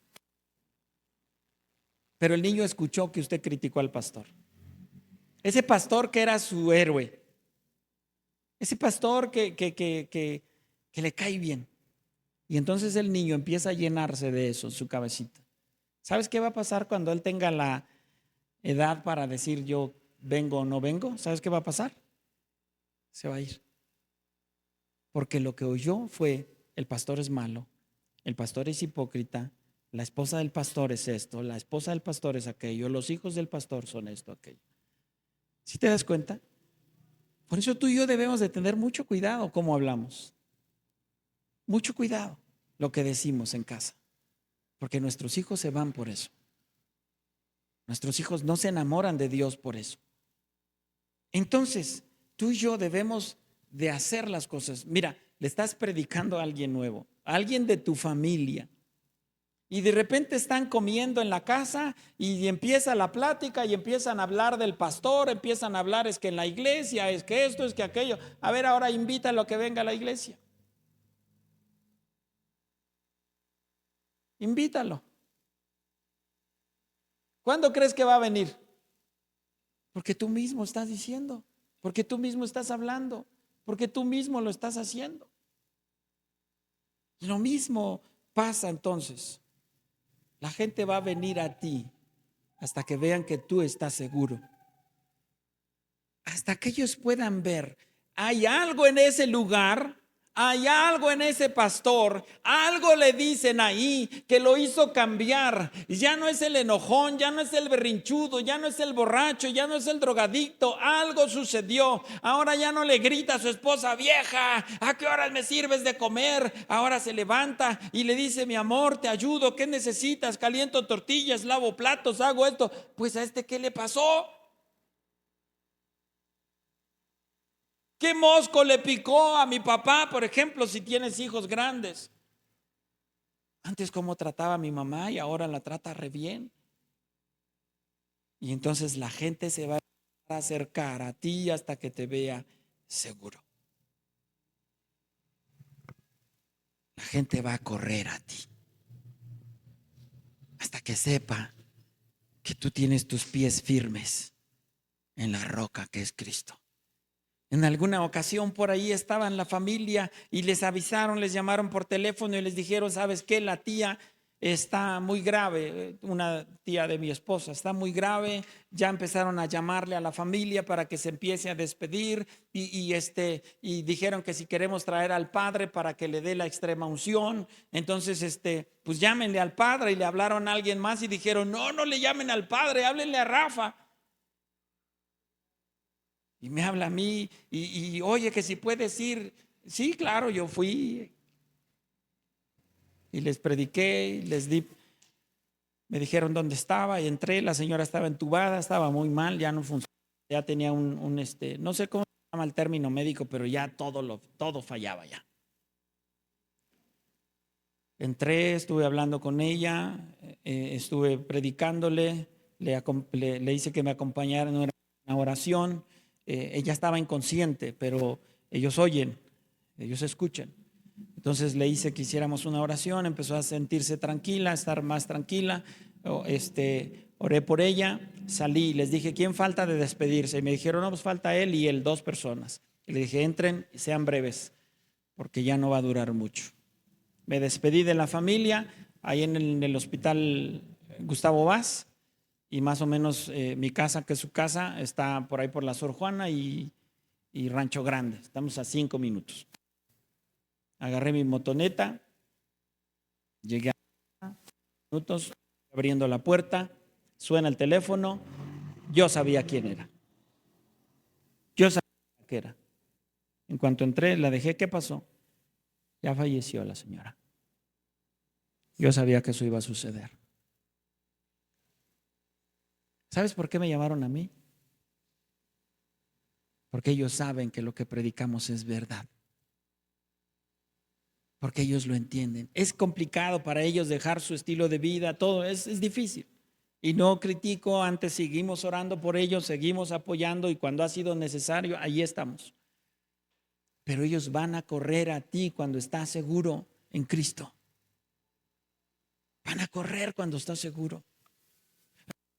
Speaker 1: Pero el niño escuchó que usted criticó al pastor. Ese pastor que era su héroe. Ese pastor que le cae bien. Y entonces el niño empieza a llenarse de eso en su cabecita. ¿Sabes qué va a pasar cuando él tenga la edad para decir yo vengo o no vengo? ¿Sabes qué va a pasar? Se va a ir. Porque lo que oyó fue: el pastor es malo, el pastor es hipócrita, la esposa del pastor es esto, la esposa del pastor es aquello, los hijos del pastor son esto, aquello. ¿Sí te das cuenta? Por eso tú y yo debemos de tener mucho cuidado cómo hablamos. Mucho cuidado lo que decimos en casa. Porque nuestros hijos se van por eso. Nuestros hijos no se enamoran de Dios por eso. Entonces, tú y yo debemos de hacer las cosas. Mira, le estás predicando a alguien nuevo, a alguien de tu familia. Y de repente están comiendo en la casa y empieza la plática y empiezan a hablar del pastor, empiezan a hablar es que en la iglesia, es que esto, es que aquello. A ver, ahora invítalo a que venga a la iglesia. Invítalo. ¿Cuándo crees que va a venir? Porque tú mismo estás diciendo, porque tú mismo estás hablando, porque tú mismo lo estás haciendo. Lo mismo pasa entonces. La gente va a venir a ti hasta que vean que tú estás seguro. Hasta que ellos puedan ver, hay algo en ese lugar, hay algo en ese pastor, algo le dicen ahí que lo hizo cambiar. Ya no es el enojón, ya no es el berrinchudo, ya no es el borracho, ya no es el drogadicto. Algo sucedió. Ahora ya no le grita a su esposa: vieja, ¿a qué horas me sirves de comer? Ahora se levanta y le dice: mi amor, te ayudo, ¿qué necesitas? Caliento tortillas, lavo platos, hago esto. Pues a este, ¿qué le pasó? ¿Qué mosco le picó a mi papá, por ejemplo, si tienes hijos grandes? Antes cómo trataba a mi mamá y ahora la trata re bien. Y entonces la gente se va a acercar a ti hasta que te vea seguro. La gente va a correr a ti hasta que sepa que tú tienes tus pies firmes en la roca que es Cristo. En alguna ocasión por ahí estaban la familia y les avisaron, les llamaron por teléfono y les dijeron: ¿sabes qué? La tía está muy grave, una tía de mi esposa está muy grave. Ya empezaron a llamarle a la familia para que se empiece a despedir y dijeron que si queremos traer al padre para que le dé la extrema unción. Entonces pues llámenle al padre, y le hablaron a alguien más y dijeron: no, no le llamen al padre, háblenle a Rafa. Y me habla a mí y oye, que si puedes ir. Sí, claro, yo fui y les prediqué y les di. Me dijeron dónde estaba y entré. La señora estaba entubada, estaba muy mal, ya no funcionaba, ya tenía no sé cómo se llama el término médico, pero ya todo fallaba ya. Entré, estuve hablando con ella, estuve predicándole, le hice que me acompañara en una oración. Ella estaba inconsciente, pero ellos oyen, ellos escuchan. Entonces le hice que hiciéramos una oración, empezó a sentirse tranquila, a estar más tranquila. Oré por ella, salí, les dije: ¿quién falta de despedirse? Y me dijeron: no, pues falta él y él, 2 personas. Y le dije: entren y sean breves, porque ya no va a durar mucho. Me despedí de la familia ahí en el hospital Gustavo Vaz, y más o menos mi casa, que es su casa, está por ahí por la Sor Juana y Rancho Grande. Estamos a 5 minutos. Agarré mi motoneta, llegué a 5 minutos, abriendo la puerta, suena el teléfono. Yo sabía quién era. Yo sabía qué era. En cuanto entré, la dejé. ¿Qué pasó? Ya falleció la señora. Yo sabía que eso iba a suceder. ¿Sabes por qué me llamaron a mí? Porque ellos saben que lo que predicamos es verdad. Porque ellos lo entienden. Es complicado para ellos dejar su estilo de vida, todo es difícil. Y no critico, antes seguimos orando por ellos, seguimos apoyando, y cuando ha sido necesario, ahí estamos. Pero ellos van a correr a ti cuando estás seguro en Cristo. Van a correr cuando estás seguro.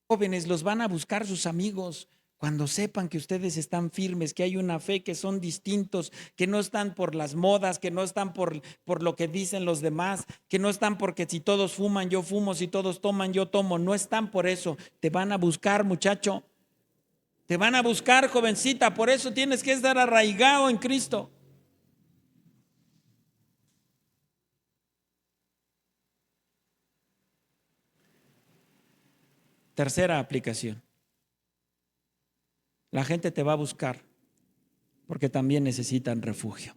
Speaker 1: Jóvenes, los van a buscar sus amigos Cuando sepan que ustedes están firmes, que hay una fe, que son distintos, que no están por las modas, que no están por lo que dicen los demás, que no están porque si todos fuman, yo fumo, si todos toman, yo tomo. No están por eso. Te van a buscar, muchacho. Te van a buscar, jovencita. Por eso tienes que estar arraigado en Cristo. Tercera aplicación. La gente te va a buscar porque también necesitan refugio.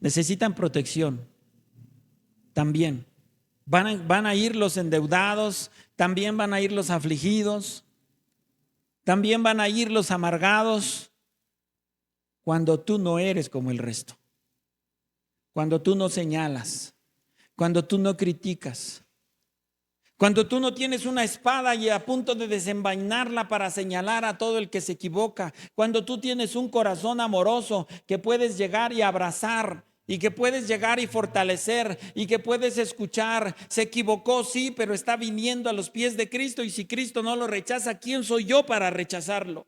Speaker 1: Necesitan protección también. Van a ir los endeudados, también van a ir los afligidos, también van a ir los amargados cuando tú no eres como el resto, cuando tú no señalas, cuando tú no criticas, cuando tú no tienes una espada y a punto de desenvainarla para señalar a todo el que se equivoca, cuando tú tienes un corazón amoroso que puedes llegar y abrazar y que puedes llegar y fortalecer y que puedes escuchar, se equivocó, sí, pero está viniendo a los pies de Cristo y si Cristo no lo rechaza, ¿quién soy yo para rechazarlo?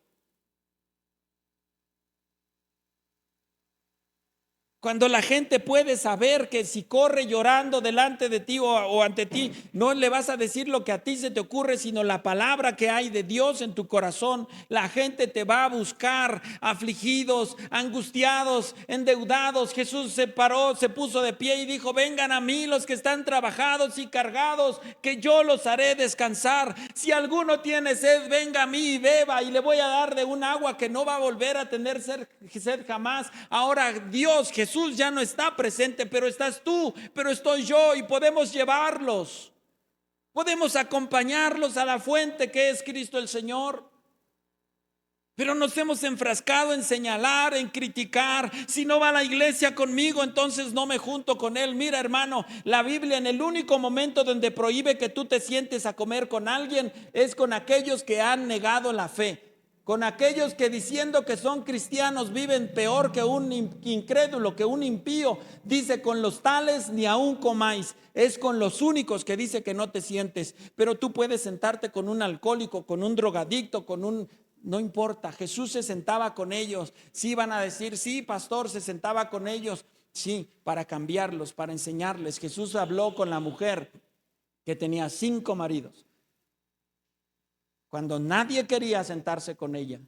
Speaker 1: Cuando la gente puede saber que si corre llorando delante de ti o ante ti, no le vas a decir lo que a ti se te ocurre, sino la palabra que hay de Dios en tu corazón. La gente te va a buscar afligidos, angustiados, endeudados. Jesús se paró, se puso de pie y dijo: vengan a mí los que están trabajados y cargados, que yo los haré descansar. Si alguno tiene sed, venga a mí y beba, y le voy a dar de un agua que no va a volver a tener sed jamás. Ahora Dios, Jesús ya no está presente, pero estás tú, pero estoy yo y podemos llevarlos. Podemos acompañarlos a la fuente que es Cristo el Señor. Pero nos hemos enfrascado en señalar, en criticar. Si no va a la iglesia conmigo, entonces no me junto con él. Mira, hermano, la Biblia en el único momento donde prohíbe que tú te sientes a comer con alguien es con aquellos que han negado la fe. Con aquellos que diciendo que son cristianos viven peor que un incrédulo, que un impío. Dice: con los tales ni aun comáis. Es con los únicos que dice que no te sientes. Pero tú puedes sentarte con un alcohólico, con un drogadicto, con un... No importa. Jesús se sentaba con ellos. Sí, van a decir: sí, pastor, se sentaba con ellos. Sí, para cambiarlos, para enseñarles. Jesús habló con la mujer que tenía 5 maridos. Cuando nadie quería sentarse con ella,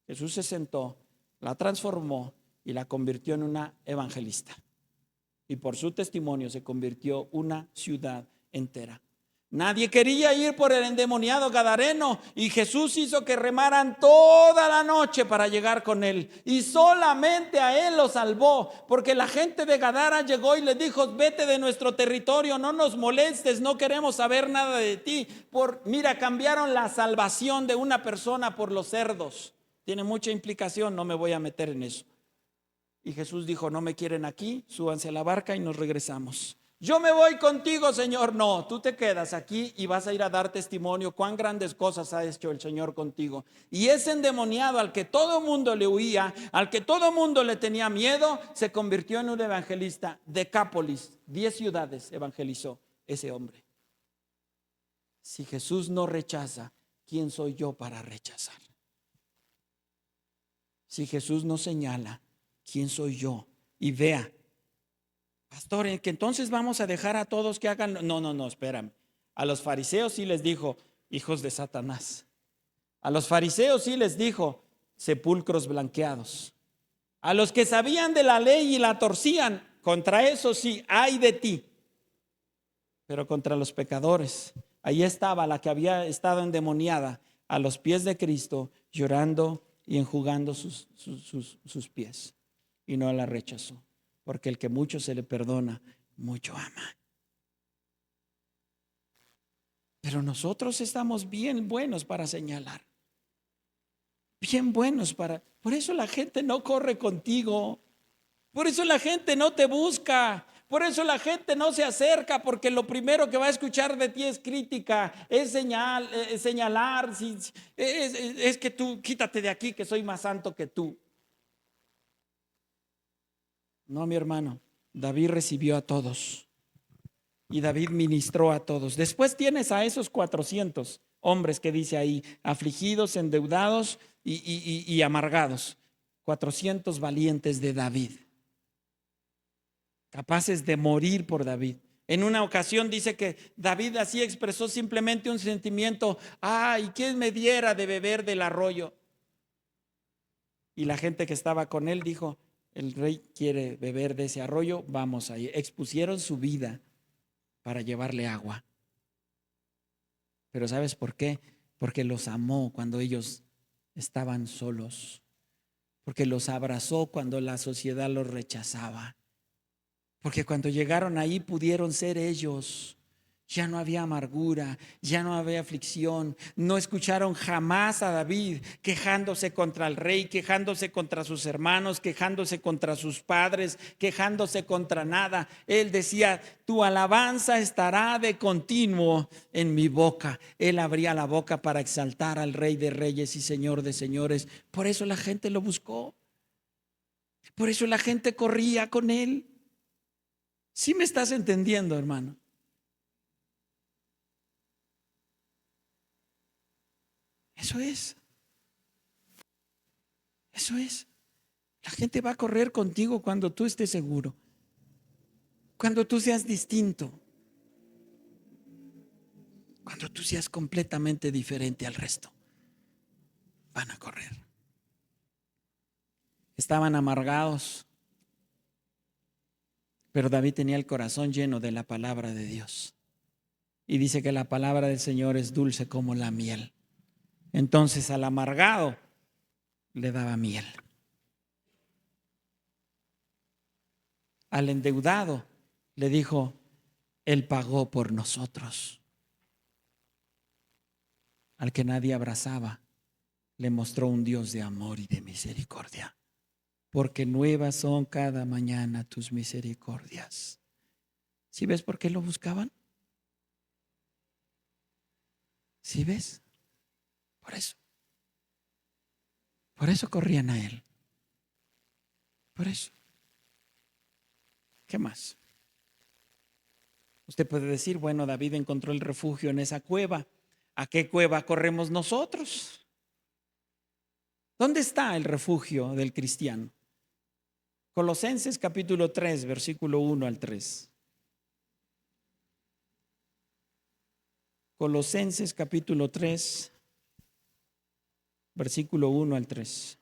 Speaker 1: Jesús se sentó, la transformó y la convirtió en una evangelista. Y por su testimonio se convirtió una ciudad entera. Nadie quería ir por el endemoniado gadareno y Jesús hizo que remaran toda la noche para llegar con él. Y solamente a él lo salvó, porque la gente de Gadara llegó y le dijo: vete de nuestro territorio, no nos molestes, no queremos saber nada de ti. Mira, cambiaron la salvación de una persona por los cerdos. Tiene mucha implicación, no me voy a meter en eso. Y Jesús dijo: no me quieren aquí, súbanse a la barca y nos regresamos. Yo me voy contigo, Señor. No, tú te quedas aquí y vas a ir a dar testimonio cuán grandes cosas ha hecho el Señor contigo. Y ese endemoniado al que todo mundo le huía, al que todo mundo le tenía miedo, se convirtió en un evangelista. Decápolis, 10 ciudades evangelizó ese hombre. Si Jesús no rechaza, ¿quién soy yo para rechazar? Si Jesús no señala, ¿quién soy yo? Y vea, pastor, que entonces vamos a dejar a todos que hagan. No, espérame. A los fariseos sí les dijo: hijos de Satanás. A los fariseos sí les dijo: sepulcros blanqueados. A los que sabían de la ley y la torcían, contra eso sí, ay de ti. Pero contra los pecadores, ahí estaba la que había estado endemoniada a los pies de Cristo, llorando y enjugando sus pies. Y no la rechazó. Porque el que mucho se le perdona, mucho ama. Pero nosotros estamos bien buenos para señalar. Bien buenos para... Por eso la gente no corre contigo. Por eso la gente no te busca. Por eso la gente no se acerca, porque lo primero que va a escuchar de ti es crítica, es señalar. Es que tú, quítate de aquí, que soy más santo que tú. No, mi hermano, David recibió a todos. y David ministró a todos. Después tienes a esos 400 hombres que dice ahí, afligidos, endeudados y amargados. 400 valientes de David, capaces de morir por David. En una ocasión dice que David así expresó simplemente un sentimiento: ay, ¿quién me diera de beber del arroyo? Y la gente que estaba con él dijo: el rey quiere beber de ese arroyo, vamos ahí. Expusieron su vida para llevarle agua. Pero ¿sabes por qué? Porque los amó cuando ellos estaban solos, porque los abrazó cuando la sociedad los rechazaba, porque cuando llegaron ahí pudieron ser ellos. Ya no había amargura, ya no había aflicción. No escucharon jamás a David quejándose contra el rey, quejándose contra sus hermanos, quejándose contra sus padres, quejándose contra nada. Él decía: tu alabanza estará de continuo en mi boca. Él abría la boca para exaltar al Rey de Reyes y Señor de Señores. Por eso la gente lo buscó. Por eso la gente corría con él. ¿Sí me estás entendiendo, hermano? Eso es. Eso es. La gente va a correr contigo cuando tú estés seguro, cuando tú seas distinto, cuando tú seas completamente diferente al resto. Van a correr. Estaban amargados, pero David tenía el corazón lleno de la palabra de Dios. Y dice que la palabra del Señor es dulce como la miel. Entonces al amargado le daba miel. Al endeudado le dijo: Él pagó por nosotros. Al que nadie abrazaba, le mostró un Dios de amor y de misericordia. Porque nuevas son cada mañana tus misericordias. ¿Sí ves por qué lo buscaban? ¿Sí ves? Por eso. Por eso corrían a él. Por eso. ¿Qué más? Usted puede decir: bueno, David encontró el refugio en esa cueva. ¿A qué cueva corremos nosotros? ¿Dónde está el refugio del cristiano? Colosenses capítulo 3, versículo 1 al 3. Colosenses capítulo 3, versículo 1 al 3.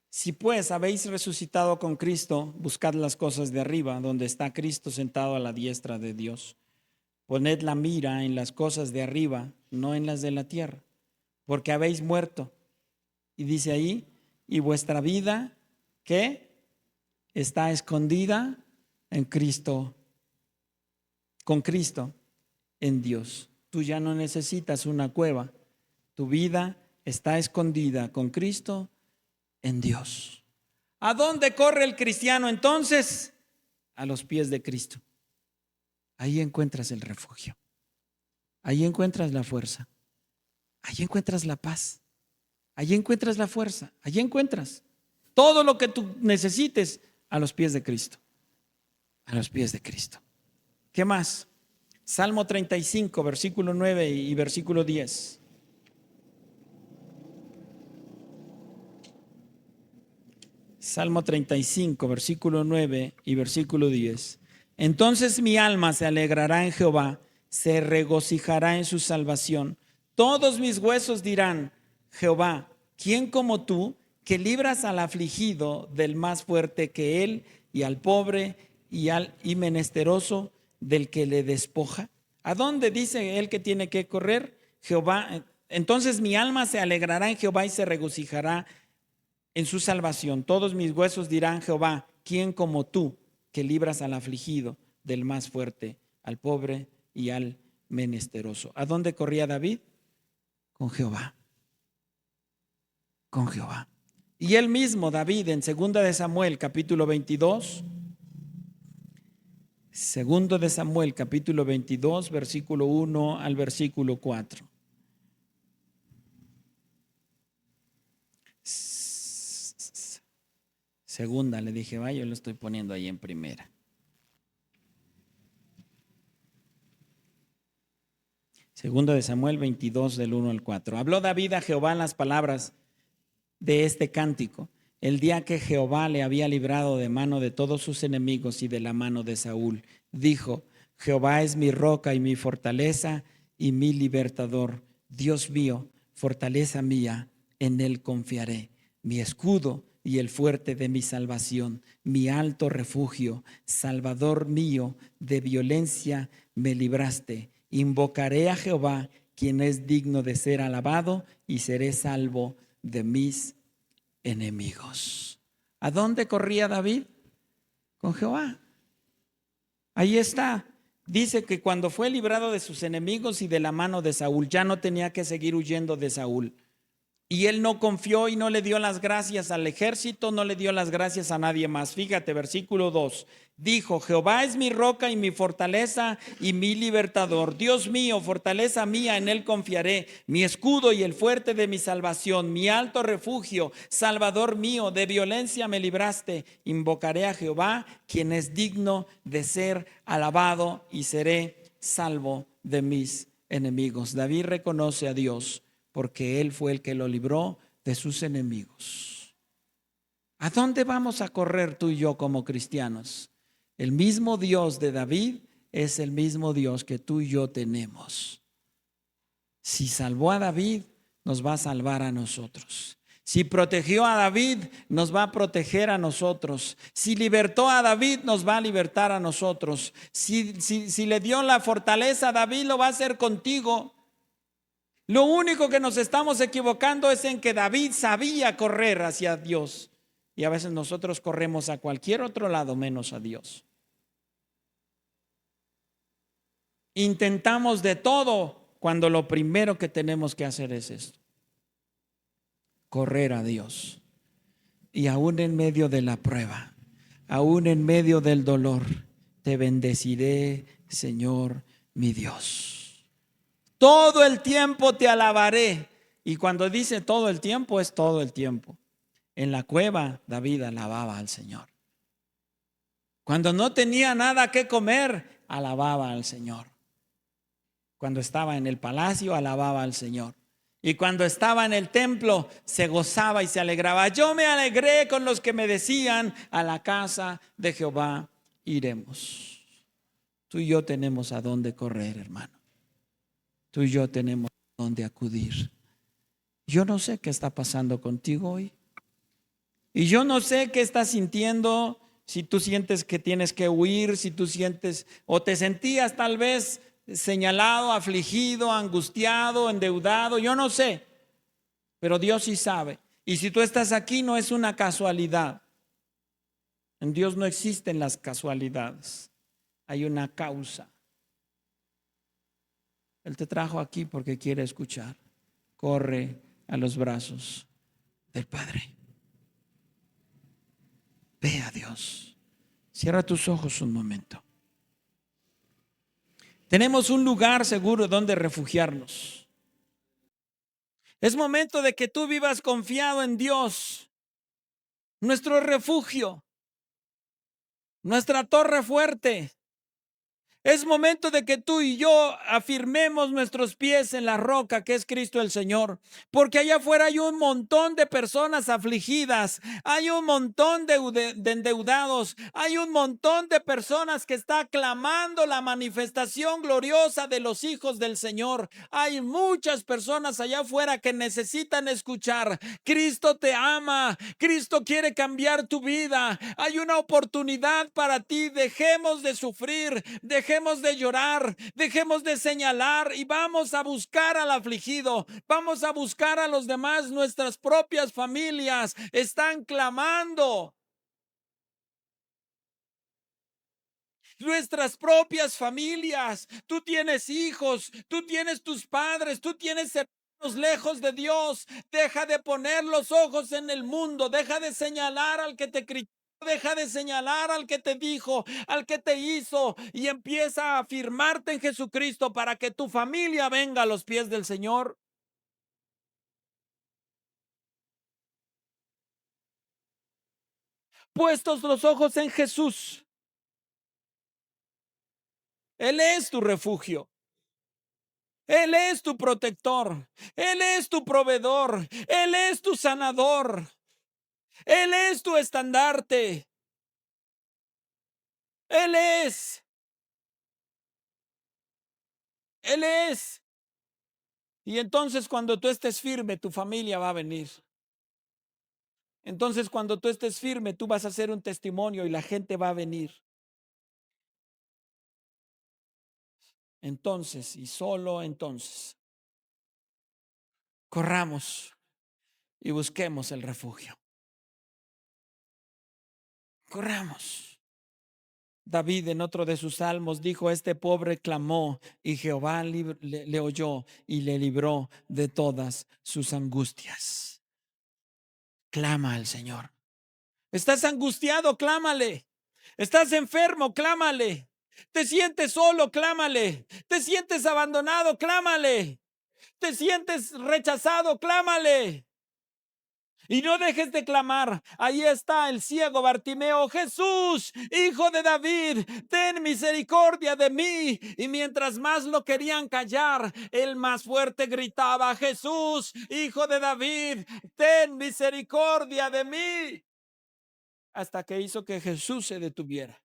Speaker 1: Si pues habéis resucitado con Cristo, buscad las cosas de arriba, donde está Cristo sentado a la diestra de Dios. Poned la mira en las cosas de arriba, no en las de la tierra, porque habéis muerto. Y dice ahí: y vuestra vida, ¿qué? Está escondida en Cristo, con Cristo en Dios. Tú ya no necesitas una cueva. Tu vida está escondida con Cristo en Dios. ¿A dónde corre el cristiano entonces? A los pies de Cristo. Ahí encuentras el refugio. Ahí encuentras la fuerza. Ahí encuentras la paz. Ahí encuentras la fuerza. Ahí encuentras todo lo que tú necesites a los pies de Cristo. A los pies de Cristo. ¿Qué más? Salmo 35, versículo 9 y versículo 10. Salmo 35, versículo 9 y versículo 10. Entonces mi alma se alegrará en Jehová, se regocijará en su salvación. Todos mis huesos dirán: Jehová, ¿quién como tú, que libras al afligido del más fuerte que él, y al pobre y menesteroso del que le despoja? ¿A dónde dice él que tiene que correr? Jehová. Entonces mi alma se alegrará en Jehová y se regocijará en su salvación. Todos mis huesos dirán: Jehová, ¿quién como tú, que libras al afligido del más fuerte, al pobre y al menesteroso? ¿A dónde corría David? Con Jehová. Con Jehová. Y él mismo, David, en 2 de Samuel, capítulo 22, 2 de Samuel, capítulo 22, versículo 1 al versículo 4. Segunda, le dije, vaya, yo lo estoy poniendo ahí en primera. Segundo de Samuel 22, del 1 al 4. Habló David a Jehová las palabras de este cántico, el día que Jehová le había librado de mano de todos sus enemigos y de la mano de Saúl. Dijo: Jehová es mi roca y mi fortaleza y mi libertador. Dios mío, fortaleza mía, en él confiaré. Mi escudo y el fuerte de mi salvación, mi alto refugio, Salvador mío, de violencia me libraste. Invocaré a Jehová, quien es digno de ser alabado, y seré salvo de mis enemigos. ¿A dónde corría David? Con Jehová. Ahí está. Dice que cuando fue librado de sus enemigos y de la mano de Saúl, ya no tenía que seguir huyendo de Saúl. Y él no confió y no le dio las gracias al ejército, no le dio las gracias a nadie más. Fíjate, versículo 2. Dijo: Jehová es mi roca y mi fortaleza y mi libertador. Dios mío, fortaleza mía, en él confiaré. Mi escudo y el fuerte de mi salvación, mi alto refugio, Salvador mío, de violencia me libraste. Invocaré a Jehová, quien es digno de ser alabado, y seré salvo de mis enemigos. David reconoce a Dios porque él fue el que lo libró de sus enemigos. ¿A dónde vamos a correr tú y yo como cristianos? El mismo Dios de David es el mismo Dios que tú y yo tenemos. Si salvó a David, nos va a salvar a nosotros. Si protegió a David, nos va a proteger a nosotros. Si libertó a David, nos va a libertar a nosotros. Si le dio la fortaleza a David, lo va a hacer contigo. Lo único que nos estamos equivocando es en que David sabía correr hacia Dios. Y a veces nosotros corremos a cualquier otro lado menos a Dios. Intentamos de todo cuando lo primero que tenemos que hacer es esto: correr a Dios. Y aún en medio de la prueba, aún en medio del dolor, te bendeciré, Señor mi Dios. Todo el tiempo te alabaré. Y cuando dice todo el tiempo, es todo el tiempo. En la cueva, David alababa al Señor. Cuando no tenía nada que comer, alababa al Señor. Cuando estaba en el palacio, alababa al Señor. Y cuando estaba en el templo, se gozaba y se alegraba. Yo me alegré con los que me decían: a la casa de Jehová iremos. Tú y yo tenemos a dónde correr, hermano. Tú y yo tenemos a dónde acudir. Yo no sé qué está pasando contigo hoy. Y yo no sé qué estás sintiendo, si tú sientes que tienes que huir, si tú sientes o te sentías tal vez señalado, afligido, angustiado, endeudado, yo no sé, pero Dios sí sabe. Y si tú estás aquí, no es una casualidad. En Dios no existen las casualidades, hay una causa. Él te trajo aquí porque quiere escuchar. Corre a los brazos del Padre. Ve a Dios. Cierra tus ojos un momento. Tenemos un lugar seguro donde refugiarnos. Es momento de que tú vivas confiado en Dios, nuestro refugio, nuestra torre fuerte. Es momento de que tú y yo afirmemos nuestros pies en la roca que es Cristo el Señor, porque allá afuera hay un montón de personas afligidas, hay un montón de endeudados, hay un montón de personas que están clamando la manifestación gloriosa de los hijos del Señor. Hay muchas personas allá afuera que necesitan escuchar: Cristo te ama, Cristo quiere cambiar tu vida, hay una oportunidad para ti. Dejemos de sufrir, dejemos de llorar, dejemos de señalar y vamos a buscar al afligido, vamos a buscar a los demás. Nuestras propias familias están clamando. Nuestras propias familias, tú tienes hijos, tú tienes tus padres, tú tienes hermanos lejos de Dios. Deja de poner los ojos en el mundo, deja de señalar al que te criticó, deja de señalar al que te dijo, al que te hizo, y empieza a afirmarte en Jesucristo para que tu familia venga a los pies del Señor. puestos los ojos en Jesús. Él es tu refugio. Él es tu protector. Él es tu proveedor. Él es tu sanador. Él es tu estandarte. Él es. Él es. Y entonces cuando tú estés firme, tu familia va a venir. Entonces cuando tú estés firme, tú vas a hacer un testimonio y la gente va a venir. Entonces, y solo entonces, corramos y busquemos el refugio. Corramos. David en otro de sus salmos dijo: este pobre clamó y Jehová le oyó y le libró de todas sus angustias. Clama al Señor. Estás angustiado, clámale. Estás enfermo, clámale. Te sientes solo, clámale. Te sientes abandonado, clámale. Te sientes rechazado, clámale. Y no dejes de clamar. Ahí está el ciego Bartimeo: Jesús, hijo de David, ten misericordia de mí. Y mientras más lo querían callar, el más fuerte gritaba: Jesús, hijo de David, ten misericordia de mí. Hasta que hizo que Jesús se detuviera.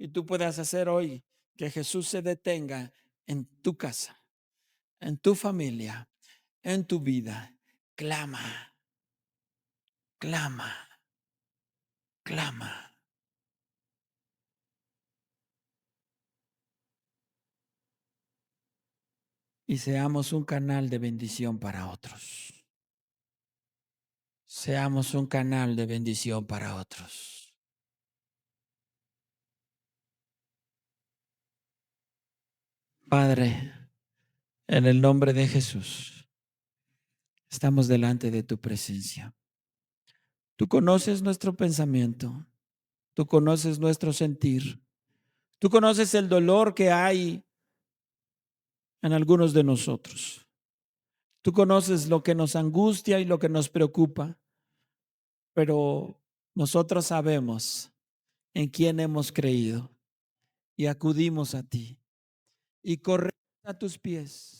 Speaker 1: Y tú puedas hacer hoy que Jesús se detenga en tu casa, en tu familia, en tu vida. Clama, clama, clama. Y seamos un canal de bendición para otros. Seamos un canal de bendición para otros. Padre, en el nombre de Jesús, estamos delante de tu presencia. Tú conoces nuestro pensamiento. Tú conoces nuestro sentir. Tú conoces el dolor que hay en algunos de nosotros. Tú conoces lo que nos angustia y lo que nos preocupa, pero nosotros sabemos en quién hemos creído y acudimos a ti y corremos a tus pies.